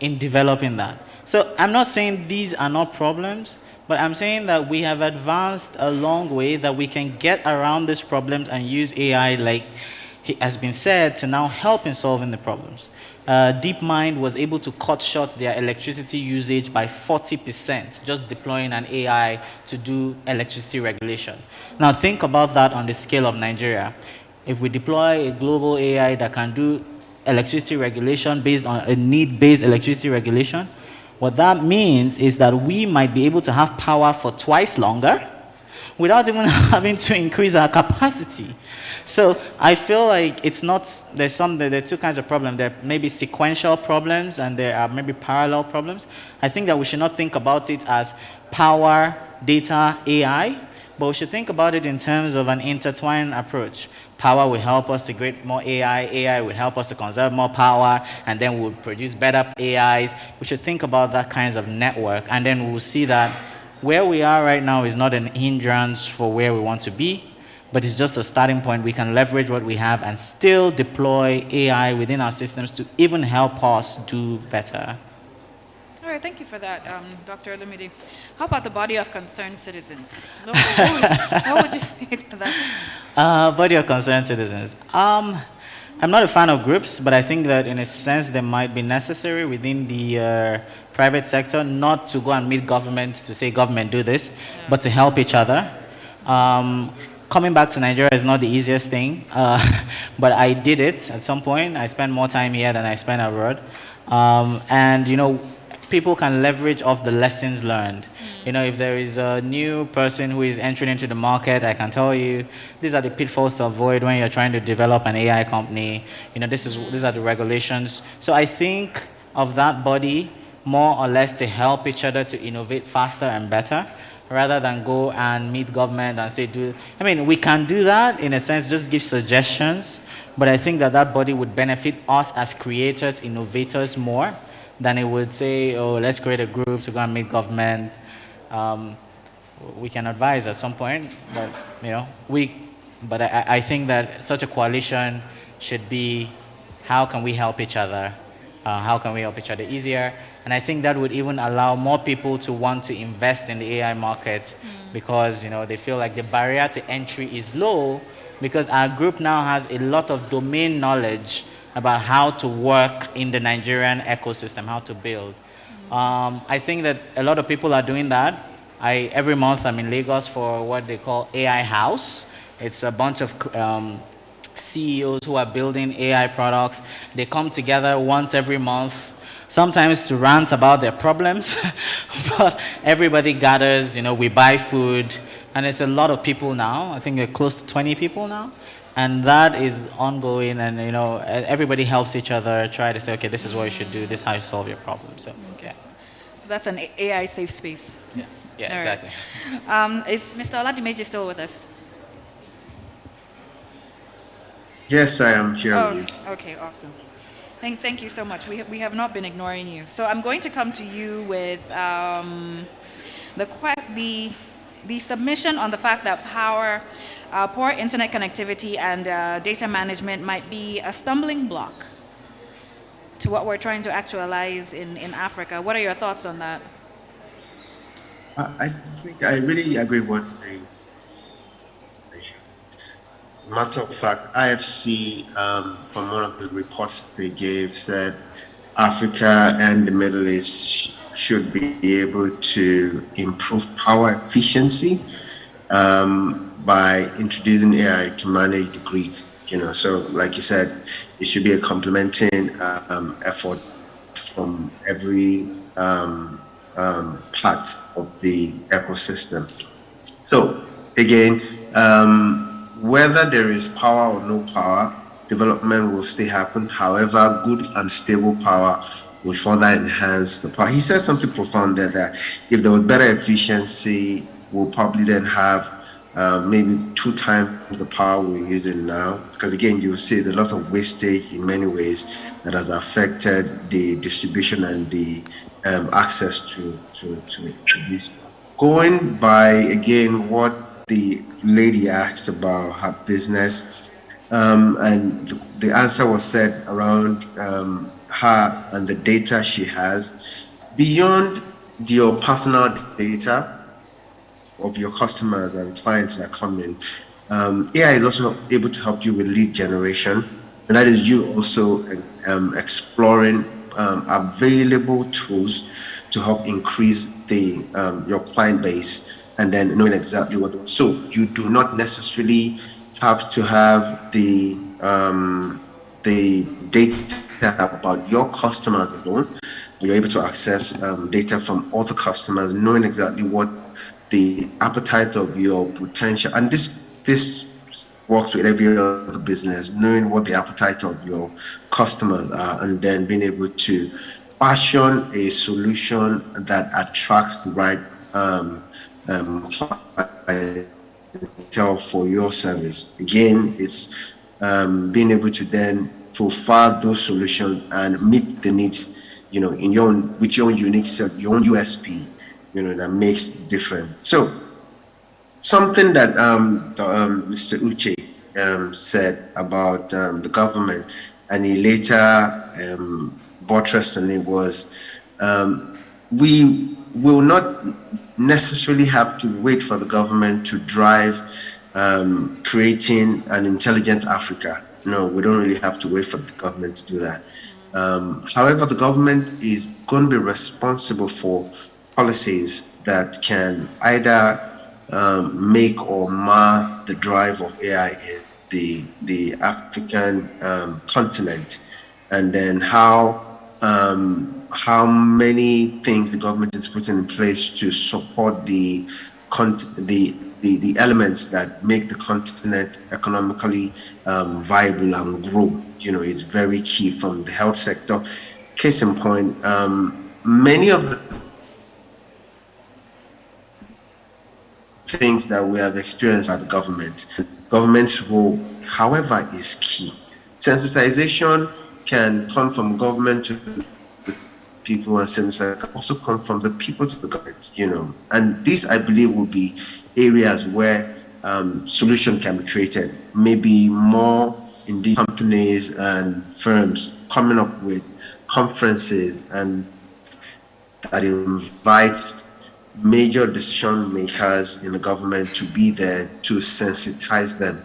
in developing that. So I'm not saying these are not problems, but I'm saying that we have advanced a long way that we can get around these problems and use AI, like has been said, to now help in solving the problems. DeepMind was able to cut short their electricity usage by 40%, just deploying an AI to do electricity regulation. Now think about that on the scale of Nigeria. If we deploy a global AI that can do electricity regulation based on a need-based electricity regulation, what that means is that we might be able to have power for twice longer without even having to increase our capacity. So I feel like it's not, there are 2 kinds of problems. There may be sequential problems and there are maybe parallel problems. I think that we should not think about it as power, data, AI, but we should think about it in terms of an intertwined approach. Power will help us to create more AI, AI will help us to conserve more power, and then we'll produce better AIs. We should think about that kinds of network, and then we'll see that where we are right now is not an hindrance for where we want to be, but it's just a starting point. We can leverage what we have and still deploy AI within our systems to even help us do better. All right, thank you for that, Dr. Olumide. How about the body of concerned citizens? How would you say to that? Body of concerned citizens. I'm not a fan of groups, but I think that in a sense they might be necessary within the private sector, not to go and meet government to say, government, do this, but to help each other. Coming back to Nigeria is not the easiest thing, but I did it at some point. I spent more time here than I spent abroad. And, people can leverage off the lessons learned. If there is a new person who is entering into the market, I can tell you, these are the pitfalls to avoid when you're trying to develop an AI company. These are the regulations. So I think of that body more or less to help each other to innovate faster and better, rather than go and meet government and say, we can do that in a sense, just give suggestions, but I think that body would benefit us as creators, innovators more than it would say, oh, let's create a group to go and meet government. We can advise at some point, but I think that such a coalition should be, how can we help each other? How can we help each other easier? And I think that would even allow more people to want to invest in the AI market because, they feel like the barrier to entry is low because our group now has a lot of domain knowledge about how to work in the Nigerian ecosystem, how to build. I think that a lot of people are doing that. Every month I'm in Lagos for what they call AI House. It's a bunch of CEOs who are building AI products. They come together once every month, sometimes to rant about their problems, but everybody gathers, we buy food, And it's a lot of people now. I think they're close to 20 people now. And that is ongoing, and everybody helps each other, try to say, okay, this is what you should do, this is how you solve your problem. So, yeah. So that's an AI safe space. Yeah, All exactly. Right. Is Mr. Oladimeji still with us? Yes, I am here with you. Okay, awesome. Thank you so much. We have not been ignoring you. So I'm going to come to you with the submission on the fact that poor internet connectivity and data management might be a stumbling block to what we're trying to actualize in Africa. What are your thoughts on that? I think I really agree with the. As a matter of fact, IFC, from one of the reports they gave, said Africa and the Middle East should be able to improve power efficiency by introducing AI to manage the grids. So like you said, it should be a complementing effort from every part of the ecosystem. So again, whether there is power or no power, development will still happen. However, good and stable power will further enhance the power. He said something profound there, that if there was better efficiency, we'll probably then have maybe 2 times the power we're using now. Because again, you see there's lots of wastage in many ways that has affected the distribution and the access to this. Going by, again, what the lady asked about her business, and the answer was said around her and the data she has. Beyond your personal data of your customers and clients that come in, AI is also able to help you with lead generation, and that is you also exploring available tools to help increase the your client base, and then knowing exactly what. So you do not necessarily have to have the data about your customers alone. You're able to access data from other customers, knowing exactly what the appetite of your potential, and this works with every other business, knowing what the appetite of your customers are, and then being able to fashion a solution that attracts the right clientele for your service. Again, it's being able to then profile those solutions and meet the needs, in your own, with your own unique self, your own USP, that makes the difference. So something that Mr. Uche said about the government, and he later buttressed on it, was we will not necessarily have to wait for the government to drive creating an intelligent Africa. No, we don't really have to wait for the government to do that. However, the government is going to be responsible for policies that can either make or mar the drive of AI in the African continent, and then how many things the government is putting in place to support the elements that make the continent economically viable and grow. Is very key, from the health sector. Case in point, many of the things that we have experienced by the government's role, however, is key. Sensitization can come from government to the people, and sensitization can also come from the people to the government, And this, I believe, will be areas where solution can be created. Maybe more indeed companies and firms coming up with conferences and that invites major decision makers in the government to be there to sensitize them.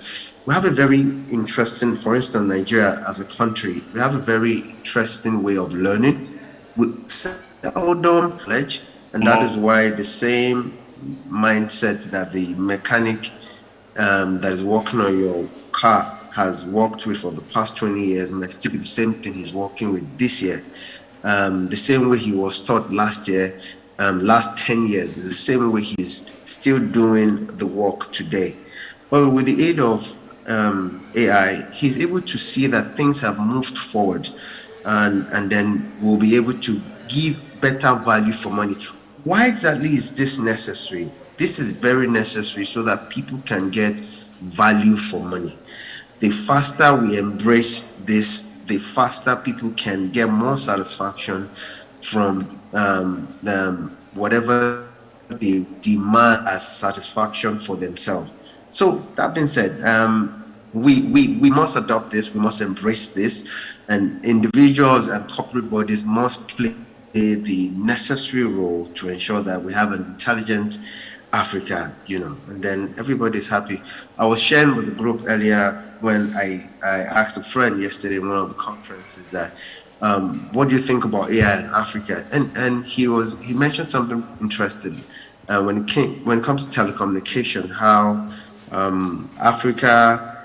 We have a very interesting, for instance, Nigeria as a country, we have a very interesting way of learning. We seldom knowledge, and that is why the same mindset that the mechanic that is working on your car has worked with for the past 20 years might still be the same thing he's working with this year. The same way he was taught last year last 10 years is the same way he's still doing the work today. But with the aid of AI, he's able to see that things have moved forward, and then we'll be able to give better value for money. Why exactly is this necessary? This is very necessary so that people can get value for money. The faster we embrace this, the faster people can get more satisfaction from whatever they demand as satisfaction for themselves. So that being said, we must adopt this, we must embrace this, and individuals and corporate bodies must play the necessary role to ensure that we have an intelligent Africa, and then everybody's happy. I was sharing with the group earlier when I asked a friend yesterday in one of the conferences that, what do you think about AI in Africa? And he mentioned something interesting when it comes to telecommunication, how Africa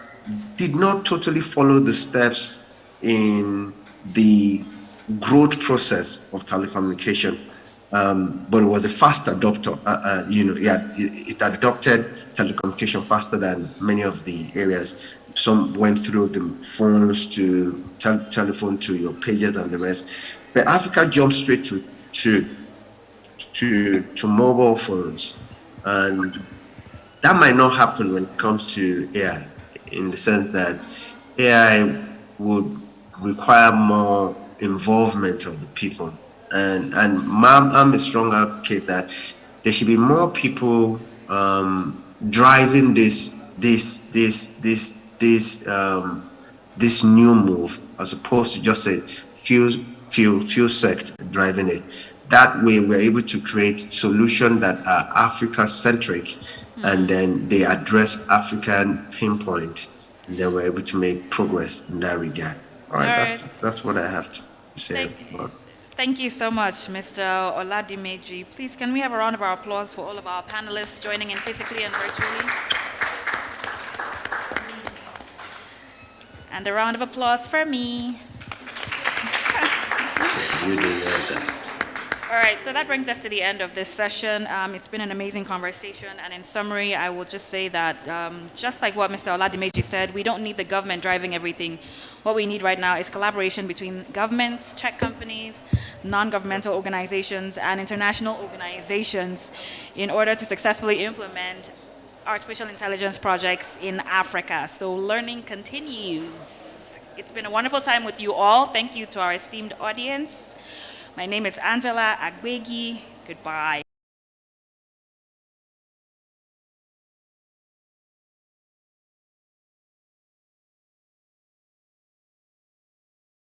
did not totally follow the steps in the growth process of telecommunication, but it was a fast adopter. It adopted telecommunication faster than many of the areas. Some went through the phones to telephone to your pages and the rest. But Africa jumped straight to mobile phones, and that might not happen when it comes to AI, in the sense that AI would require more involvement of the people. And I'm a strong advocate that there should be more people driving this new move, as opposed to just a few sects driving it. That way, we're able to create solutions that are Africa-centric, and then they address African pinpoint, and then we're able to make progress in that regard. All right, that's what I have to say about. Thank you so much, Mr. Oladimeji. Please, can we have a round of applause for all of our panelists joining in physically and virtually? And a round of applause for me. You deserve that. All right, so that brings us to the end of this session. It's been an amazing conversation, and in summary, I will just say that just like what Mr. Oladimeji said, we don't need the government driving everything. What we need right now is collaboration between governments, tech companies, non-governmental organizations, and international organizations in order to successfully implement artificial intelligence projects in Africa. So learning continues. It's been a wonderful time with you all. Thank you to our esteemed audience. My name is Angela Agbegi. Goodbye.